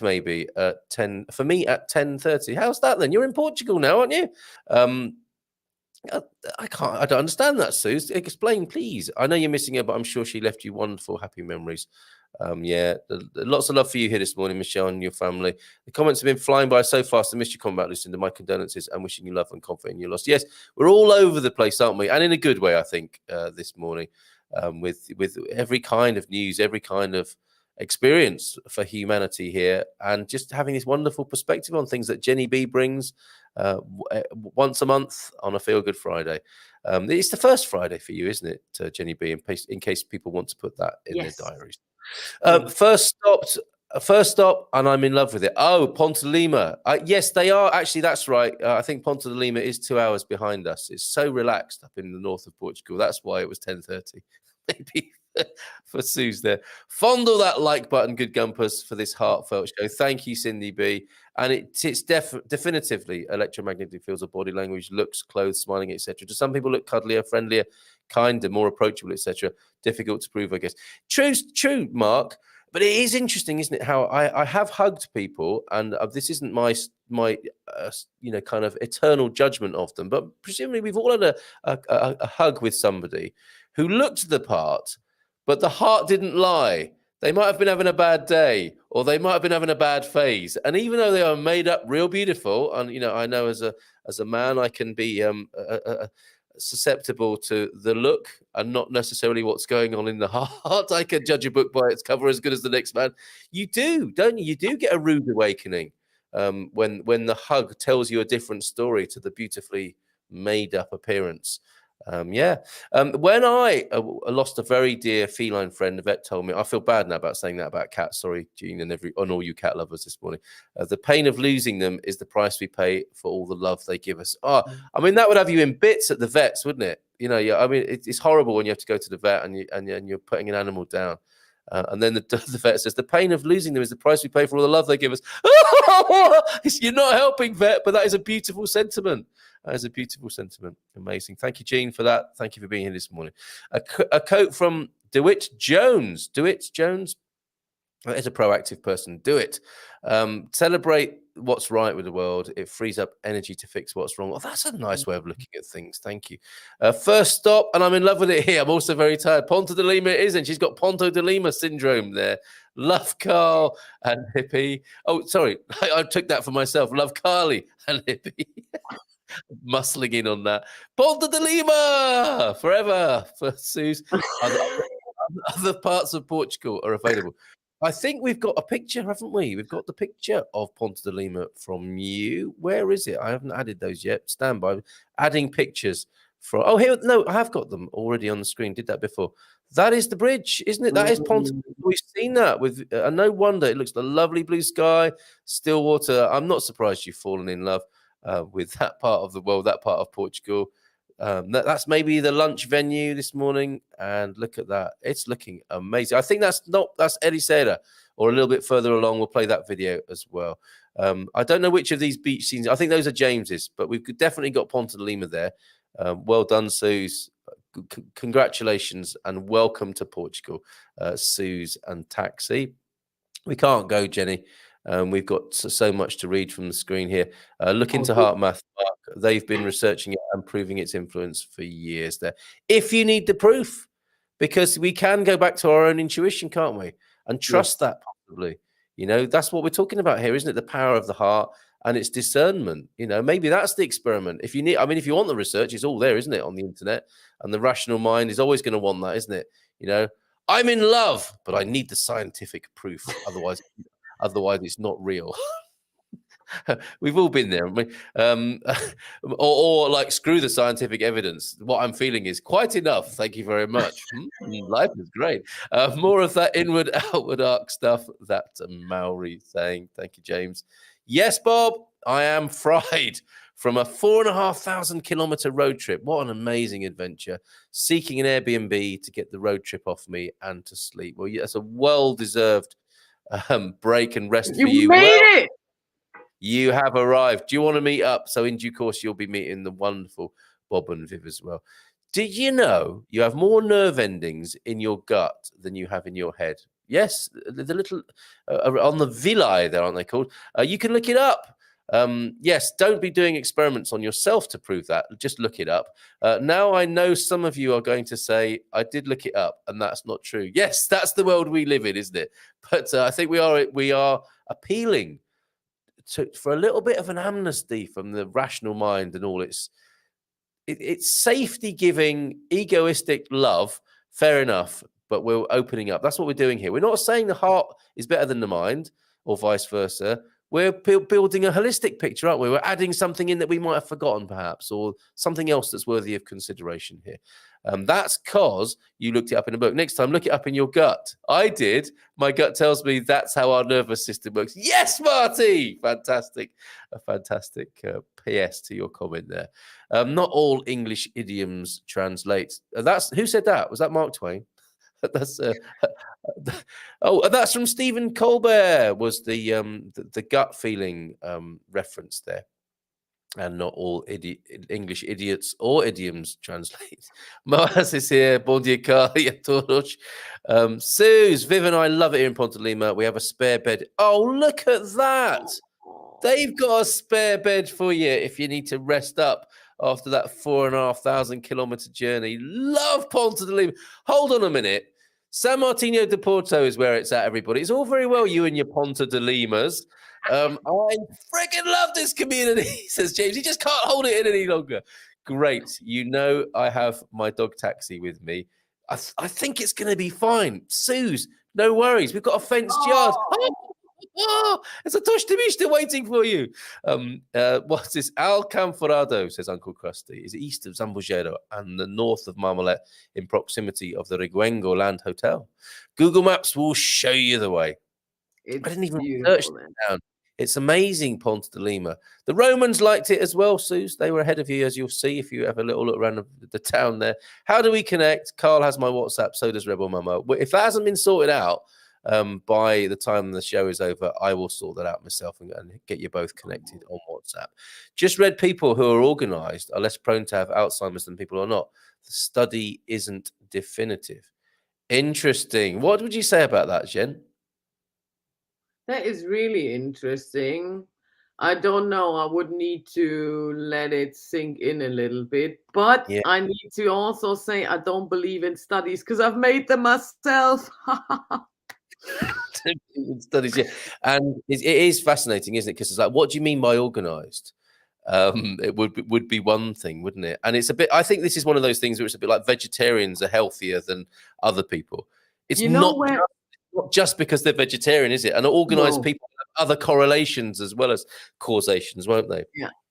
maybe at 10 for me at 10:30. How's that then? You're in Portugal now, aren't you? I don't understand that, Suze. Explain, please. I know you're missing her, but I'm sure she left you wonderful, happy memories. Yeah, lots of love for you here this morning, Michelle, and your family. The comments have been flying by so fast. I missed your comment about Lucinda. My condolences and wishing you love and comfort in your loss. Yes, we're all over the place, aren't we? And in a good way, I think, this morning, with every kind of news, every kind of experience for humanity here, and just having this wonderful perspective on things that Jenni B brings once a month on a Feelgood Friday. It's the first Friday for you, isn't it, Jenni B, in case people want to put that in their diaries. First stop, and I'm in love with it. Oh, Ponte Lima. Yes, they are. Actually, that's right. I think Ponte Lima is 2 hours behind us. It's so relaxed up in the north of Portugal. That's why it was 10:30. Maybe for Suze there. Fondle that like button, good gumpers, for this heartfelt show. Thank you, Cindy B. And it's definitively electromagnetic fields of body language, looks, clothes, smiling, etc. Do some people look cuddlier, friendlier, kinder, more approachable, etc.? Difficult to prove, I guess. True, Mark. But it is interesting, isn't it? How I have hugged people, and this isn't my kind of eternal judgment of them, but presumably we've all had a hug with somebody who looked the part, but the heart didn't lie. They might have been having a bad day, or they might have been having a bad phase. And even though they are made up real beautiful, and I know as a man I can be susceptible to the look and not necessarily what's going on in the heart. I can judge a book by its cover as good as the next man. You do, don't you? You do get a rude awakening when the hug tells you a different story to the beautifully made up appearance. When I lost a very dear feline friend, the vet told me, I feel bad now about saying that about cats. Sorry, Jean, and all you cat lovers this morning. The pain of losing them is the price we pay for all the love they give us. Oh, I mean, that would have you in bits at the vets, wouldn't it? I mean, it's horrible when you have to go to the vet and you're putting an animal down. And then the vet says, the pain of losing them is the price we pay for all the love they give us. You're not helping, vet, but that is a beautiful sentiment. That is a beautiful sentiment. Amazing. Thank you, Jean, for that. Thank you for being here this morning. A quote from DeWitt Jones. DeWitt Jones is a proactive person. Do it. Celebrate what's right with the world. It frees up energy to fix what's wrong. Well, that's a nice way of looking at things. Thank you. First stop, and I'm in love with it here. I'm also very tired. Ponta de Lima it is, and she's got Ponto de Lima syndrome there. Love Carl and Hippie. Oh, sorry. I took that for myself. Love Carly and Hippie. Muscling in on that. Ponta de Lima forever for Suze. Other parts of Portugal are available. I think we've got a picture, haven't we? We've got the picture of Ponta de Lima from you. Where is it? I haven't added those yet. Stand by. Adding pictures from. Oh, here. No, I have got them already on the screen. Did that before. That is the bridge, isn't it? That is Ponta. We've seen that with. No wonder it looks the lovely blue sky, still water. I'm not surprised you've fallen in love with that part of the world, that part of Portugal. That's maybe the lunch venue this morning, and look at that. It's looking amazing. I think that's Ericeira, or a little bit further along. We'll play that video as well. I don't know which of these beach scenes. I think those are James's, but we've definitely got Ponta de Lima there. Well done, Suze. Congratulations and welcome to Portugal, Suze and Taxi. We can't go, Jenny. We've got so much to read from the screen here. Look into heart math. They've been researching it and proving its influence for years there. If you need the proof, because we can go back to our own intuition, can't we? And trust that possibly. That's what we're talking about here, isn't it? The power of the heart and its discernment. Maybe that's the experiment. If you want the research, it's all there, isn't it, on the internet? And the rational mind is always going to want that, isn't it? I'm in love, but I need the scientific proof. Otherwise it's not real. We've all been there, haven't we? Or like, screw the scientific evidence. What I'm feeling is quite enough. Thank you very much. Life is great. More of that inward, outward arc stuff. That Maori saying. Thank you, James. Yes, Bob, I am fried from a 4,500 kilometer road trip. What an amazing adventure. Seeking an Airbnb to get the road trip off me and to sleep. Well, that's a well-deserved break and rest for you. You made it. You have arrived. Do you want to meet up? So in due course, you'll be meeting the wonderful Bob and Viv as well. Did you know you have more nerve endings in your gut than you have in your head? Yes, the little on the villi there, aren't they called? You can look it up. Yes, don't be doing experiments on yourself to prove that. Just look it up. Now I know some of you are going to say, I did look it up, and that's not true. Yes, that's the world we live in, isn't it? But I think we are appealing for a little bit of an amnesty from the rational mind and all its safety-giving, egoistic love. Fair enough, but we're opening up. That's what we're doing here. We're not saying the heart is better than the mind or vice versa. We're building a holistic picture, aren't we? We're adding something in that we might have forgotten, perhaps, or something else that's worthy of consideration here. That's because you looked it up in a book. Next time, look it up in your gut. I did. My gut tells me that's how our nervous system works. Yes, Marty! Fantastic. A fantastic PS to your comment there. Not all English idioms translate. Who said that? Was that Mark Twain? That's oh, and that's from Stephen Colbert. Was the gut feeling reference there? And not all English idiots or idioms translate. Moaz is here. Bon dia, Carl. Suze, Viv and I love it here in Ponte Lima. We have a spare bed. Oh, look at that. They've got a spare bed for you if you need to rest up after that 4,500 kilometer journey. Love Ponte de Lima. Hold on a minute. San Martino de Porto is where it's at, everybody. It's all very well, you and your Ponte de Limas. I freaking love this community, says James. He just can't hold it in any longer. Great. You know I have my dog taxi with me. I think it's going to be fine. Suze, no worries. We've got a fenced yard. Oh, it's a toshtimishta waiting for you. What's this? Alcanforado, says Uncle Krusty, is east of Zambojero and the north of Marmolet in proximity of the Riguengo Land Hotel. Google Maps will show you the way. I didn't even search it down. It's amazing, Ponte de Lima. The Romans liked it as well, Suze. They were ahead of you, as you'll see if you have a little look around the town there. How do we connect? Carl has my WhatsApp, so does Rebel Mama. If that hasn't been sorted out, by the time the show is over, I will sort that out myself and get you both connected on WhatsApp. Just read people who are organized are less prone to have Alzheimer's than people who are not. The study isn't definitive. Interesting. What would you say about that, Jen? That is really interesting. I don't know. I would need to let it sink in a little bit. But yeah. I need to also say I don't believe in studies because I've made them myself. Studies, yeah. And it is fascinating, isn't it? Because it's like, what do you mean by organized? It would be one thing, wouldn't it? And it's a bit, I think this is one of those things where it's a bit like vegetarians are healthier than other people. It's not just because they're vegetarian, is it? And organized people have other correlations as well as causations, won't they?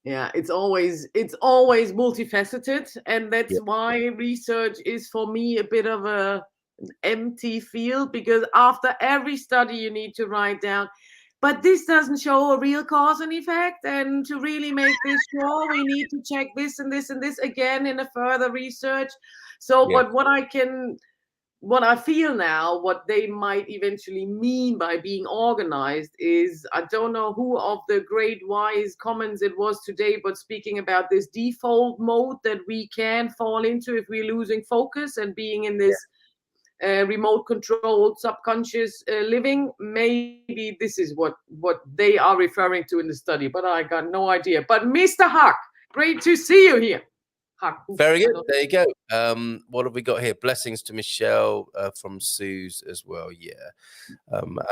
Yeah. It's always multifaceted, and that's why research is for me a bit of an empty field, because after every study you need to write down, but this doesn't show a real cause and effect, and to really make this sure we need to check this and this and this again in a further research. So but what I feel now, what they might eventually mean by being organized is, I don't know who of the great wise comments it was today, but speaking about this default mode that we can fall into if we're losing focus and being in this remote controlled subconscious living. Maybe this is what they are referring to in the study, but I got no idea. But Mr. Huck, great to see you here. Very good. There you go. What have we got here? Blessings to Michelle from Suze as well. Yeah.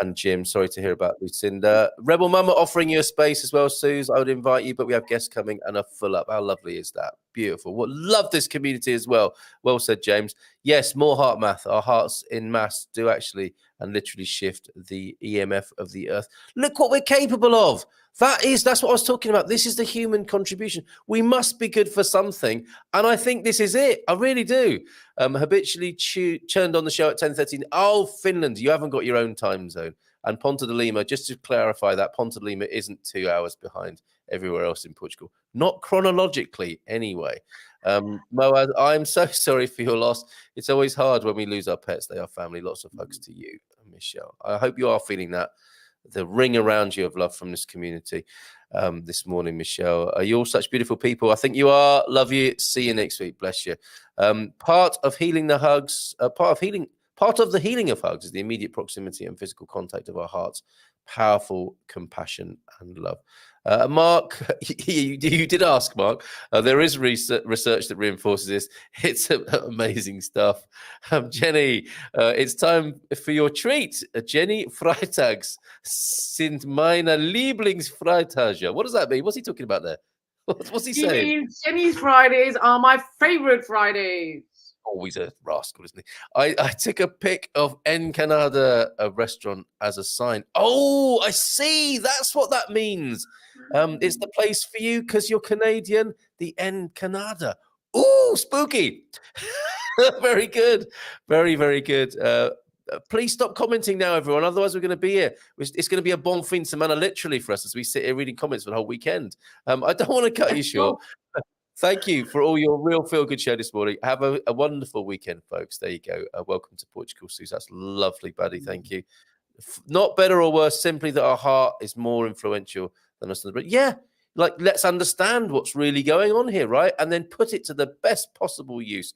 And Jim, sorry to hear about Lucinda. Rebel Mama offering you a space as well, Suze. I would invite you, but we have guests coming and a full up. How lovely is that? Beautiful. Love this community as well. Well said, James. Yes, more heart math. Our hearts in mass do actually and literally shift the EMF of the earth. Look what we're capable of. That's what I was talking about. This is the human contribution. We must be good for something. And I think this is it. I really do. Habitually churned on the show at 10:13. Oh, Finland, you haven't got your own time zone. And Ponte de Lima, just to clarify that, Ponte de Lima isn't 2 hours behind everywhere else in Portugal. Not chronologically, anyway. Moaz, I'm so sorry for your loss. It's always hard when we lose our pets. They are family. Lots of hugs to you, Michelle. I hope you are feeling that. The ring around you of love from this community this morning, Michelle. Are you all such beautiful people? I think you are. Love you. See you next week. Bless you. Part of healing the hugs, part of the healing of hugs is the immediate proximity and physical contact of our hearts. Powerful compassion and love. Mark, you did ask, Mark. There is research that reinforces this. It's amazing stuff. Jenny, it's time for your treat. Jenni, Freitags sind meine Lieblingsfreitage. What does that mean? What's he talking about there? What's he saying? He means Jenni's Fridays are my favorite Fridays. Always a rascal, isn't he? I took a pic of Encanada, a restaurant, as a sign. Oh, I see. That's what that means. It's the place for you because you're Canadian. The Encanada. Ooh, spooky. Very good. Very, very good. Please stop commenting now, everyone. Otherwise, we're going to be here. It's going to be a bon fin semana, literally, for us as we sit here reading comments for the whole weekend. I don't want to cut you short. Thank you for all your real feel-good show this morning. Have a wonderful weekend, folks. There you go. Welcome to Portugal, Suze. That's lovely, buddy. Thank you. Not better or worse, simply that our heart is more influential than us. But yeah, like, let's understand what's really going on here, right? And then put it to the best possible use.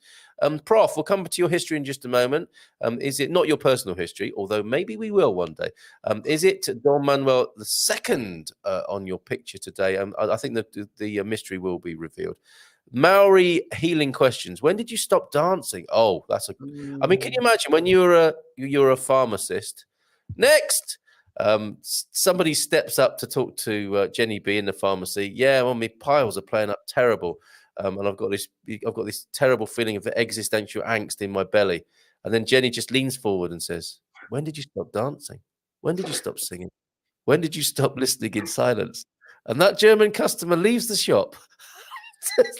Prof, we'll come to your history in just a moment. Is it not your personal history, although maybe we will one day? Is it Don Manuel II on your picture today? I think the mystery will be revealed. Maori healing questions. When did you stop dancing? Oh, that's a. I mean, can you imagine when you're a pharmacist? Next. Somebody steps up to talk to Jenni B in the pharmacy. Yeah, well, my piles are playing up terrible, and I've got this terrible feeling of existential angst in my belly. And then Jenni just leans forward and says, "When did you stop dancing? When did you stop singing? When did you stop listening in silence?" And that German customer leaves the shop.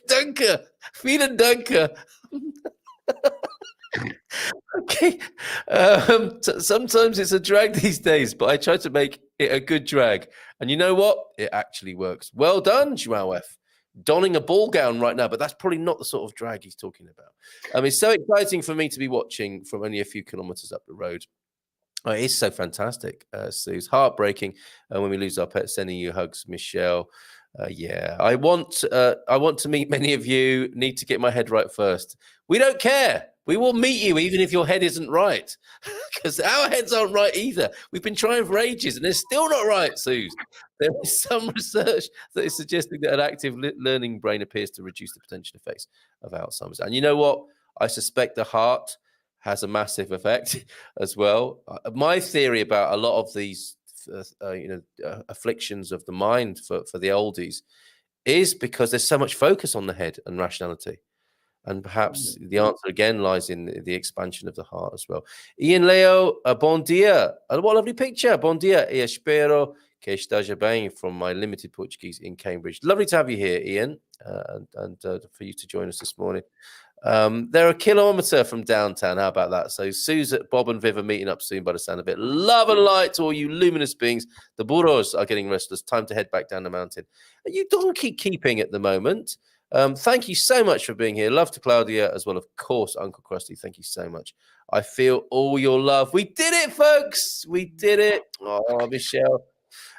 Danke, vielen Danke. Okay. Sometimes it's a drag these days, but I try to make it a good drag. And you know what? It actually works. Well done, Joao F. Donning a ball gown right now, but that's probably not the sort of drag he's talking about. It's so exciting for me to be watching from only a few kilometers up the road. Oh, it is so fantastic, Suze. Heartbreaking when we lose our pet. Sending you hugs, Michelle. Yeah, I want to meet many of you. Need to get my head right first. We don't care. We will meet you even if your head isn't right, because our heads aren't right either. We've been trying for ages and they're still not right, Suze. There is some research that is suggesting that an active learning brain appears to reduce the potential effects of Alzheimer's. And you know what? I suspect the heart has a massive effect as well. My theory about a lot of these afflictions of the mind for the oldies is because there's so much focus on the head and rationality. And perhaps the answer again lies in the expansion of the heart as well. Ian Leo, bon dia. What a lovely picture. Bon dia. E espero que esteja bem from my limited Portuguese in Cambridge. Lovely to have you here, Ian, and for you to join us this morning. They're a kilometre from downtown. How about that? So Suze, Bob and Viv are meeting up soon by the sound of it. Love and light to all you luminous beings. The burros are getting restless. Time to head back down the mountain. Are you donkey keeping at the moment? Thank you so much for being here. Love to Claudia as well, of course, Uncle Krusty. Thank you so much. I feel all your love. We did it, folks. We did it. Oh, Michelle.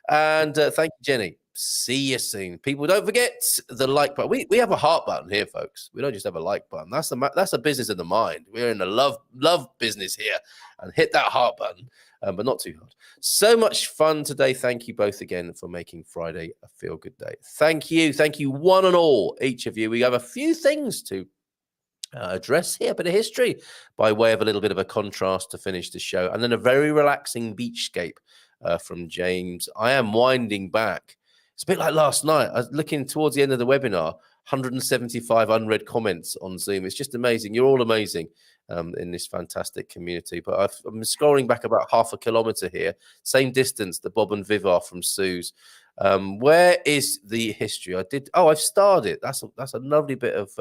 And thank you, Jenni. See you soon. People, don't forget the like button. We have a heart button here, folks. We don't just have a like button. That's a business of the mind. We're in the love business here. And hit that heart button, but not too hard. So much fun today. Thank you both again for making Friday a feel-good day. Thank you. Thank you, one and all, each of you. We have a few things to address here, a bit of history by way of a little bit of a contrast to finish the show. And then a very relaxing beachscape from James. I am winding back. It's a bit like last night. I was looking towards the end of the webinar, 175 unread comments on Zoom. It's just amazing. You're all amazing in this fantastic community. But I'm scrolling back about half a kilometre here, same distance that Bob and Viv are from Suze. Where is the history? I've starred it. That's a lovely bit of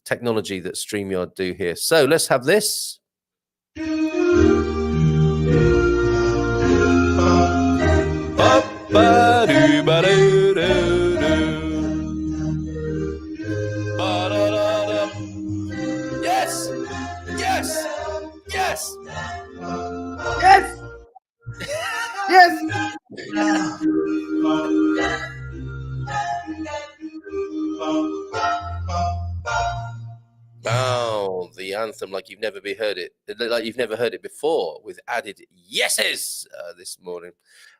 technology that StreamYard do here. So let's have this. Yes! Yes! Yes! Yes! Yes! Oh, the anthem like you've never heard it before, with added yeses this morning.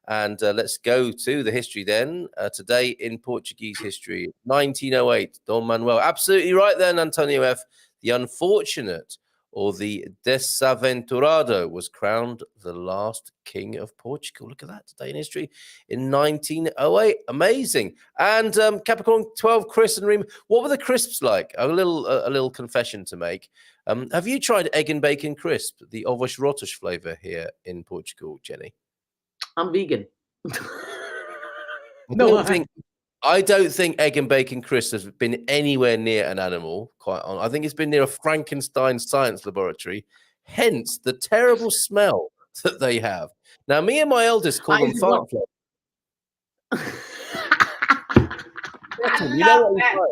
And let's go to the history then. Today in Portuguese history, 1908, Dom Manuel. Absolutely right then, Antonio F. The unfortunate, or the desaventurado, was crowned the last king of Portugal. Look at that, today in history in 1908. Amazing. And Capricorn 12, Chris and Reem. What were the crisps like? A little confession to make. Have you tried egg and bacon crisp, the ovos rotos flavor here in Portugal, Jenni? I'm vegan. I don't think egg and bacon crisp has been anywhere near an animal. I think it's been near a Frankenstein science laboratory. Hence the terrible smell that they have. Now, me and my eldest call them fart flops. You know what he's like?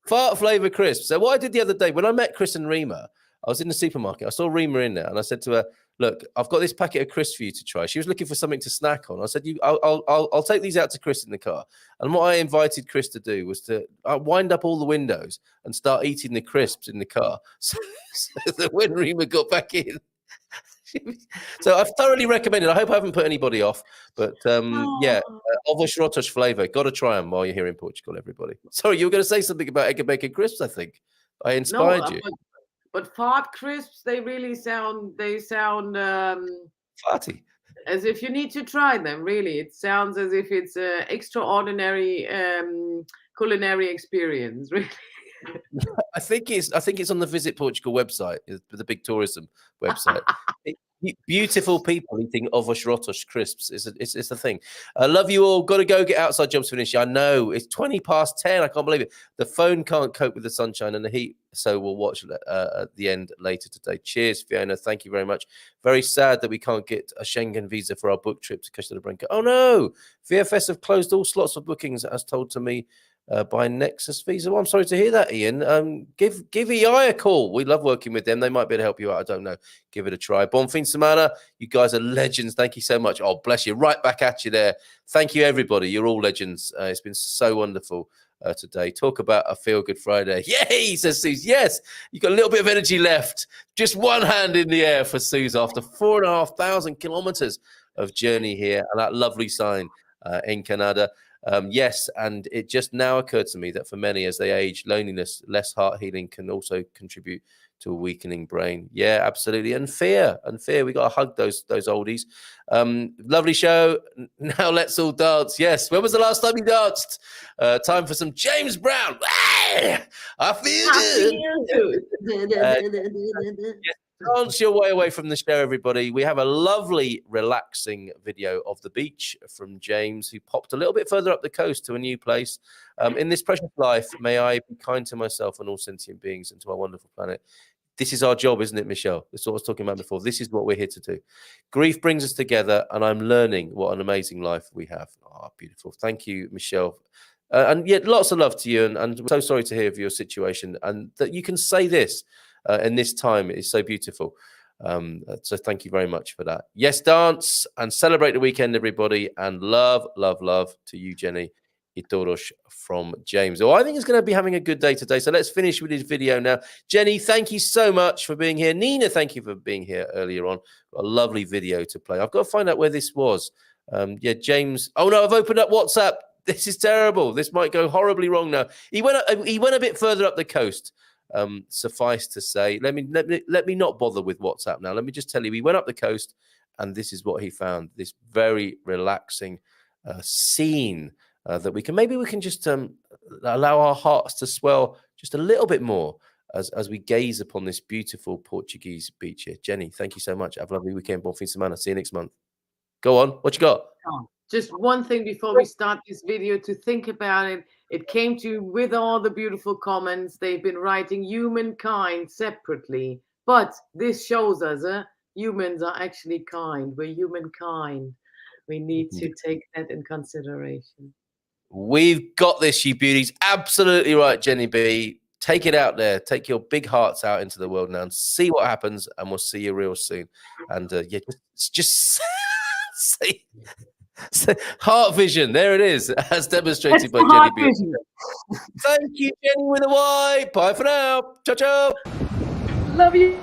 Fart flavour crisps. So what I did the other day, when I met Chris and Rima, I was in the supermarket. I saw Rima in there, and I said to her, "Look, I've got this packet of crisps for you to try." She was looking for something to snack on. I said, I'll take these out to Chris in the car." And what I invited Chris to do was to wind up all the windows and start eating the crisps in the car. So that when Rima got back in. So I've thoroughly recommended. I hope I haven't put anybody off, but yeah, ovos rotos flavour. Got to try them while you're here in Portugal, everybody. Sorry, you were going to say something about egg and bacon crisps. I think I inspired you. But fart crisps, they really sound. They sound farty. As if you need to try them. Really, it sounds as if it's an extraordinary culinary experience. Really. I think it's on the Visit Portugal website, the big tourism website. Beautiful people eating ovos rotos crisps. It's a thing. I love you all. Got to go get outside jobs finished. I know it's 10:20. I can't believe it. The phone can't cope with the sunshine and the heat, so we'll watch at the end later today. Cheers, Fiona. Thank you very much. Very sad that we can't get a Schengen visa for our book trip to Costa del Branca. Oh no, VFS have closed all slots for bookings, as told to me by Nexus Visa. Well, I'm sorry to hear that, Ian. Give EI a call. We love working with them. They might be able to help you out. I don't know. Give it a try. Bon fin semana. You guys are legends. Thank you so much. Oh, bless you. Right back at you there. Thank you, everybody. You're all legends. It's been so wonderful today. Talk about a Feelgood Friday. Yay, says Suze. Yes, you've got a little bit of energy left. Just one hand in the air for Suze after 4,500 kilometers of journey here and that lovely sign in Canada. Yes, and it just now occurred to me that for many, as they age, loneliness, less heart healing can also contribute to a weakening brain. Yeah, absolutely. And fear. We got to hug those oldies. Lovely show. Now let's all dance. Yes. When was the last time you danced? Time for some James Brown. I feel good. Dance your way away from the show, everybody. We have a lovely, relaxing video of the beach from James, who popped a little bit further up the coast to a new place. In this precious life, may I be kind to myself and all sentient beings and to our wonderful planet. This is our job, isn't it, Michelle? That's what I was talking about before. This is what we're here to do. Grief brings us together, and I'm learning what an amazing life we have. Oh, beautiful. Thank you, Michelle. And yet, lots of love to you, and I'm so sorry to hear of your situation, and that you can say this. In this time, it is so beautiful. So thank you very much for that. Yes, dance and celebrate the weekend, everybody. And love, love, love to you, Jenni. Itoros from James. Oh, I think he's going to be having a good day today. So let's finish with his video now. Jenni, thank you so much for being here. Nina, thank you for being here earlier on. Got a lovely video to play. I've got to find out where this was. Yeah, James. Oh, no, I've opened up WhatsApp. This is terrible. This might go horribly wrong now. He went a bit further up the coast. Suffice to say, let me not bother with WhatsApp now. Let me just tell you, he went up the coast, and this is what he found. This very relaxing scene that we can just allow our hearts to swell just a little bit more as we gaze upon this beautiful Portuguese beach here. Jenni, thank you so much. Have a lovely weekend. Bon fin semana. See you next month. Go on. What you got? Just one thing before we start this video, to think about it. It came to you with all the beautiful comments. They've been writing humankind separately. But this shows us humans are actually kind. We're humankind. We need to take that in consideration. We've got this, you beauties. Absolutely right, Jenni B. Take it out there. Take your big hearts out into the world now and see what happens. And we'll see you real soon. And yeah, just see. Heart vision, there it is, as demonstrated by Jenni B. Thank you, Jenni with a Y. Bye for now. Ciao, ciao. Love you.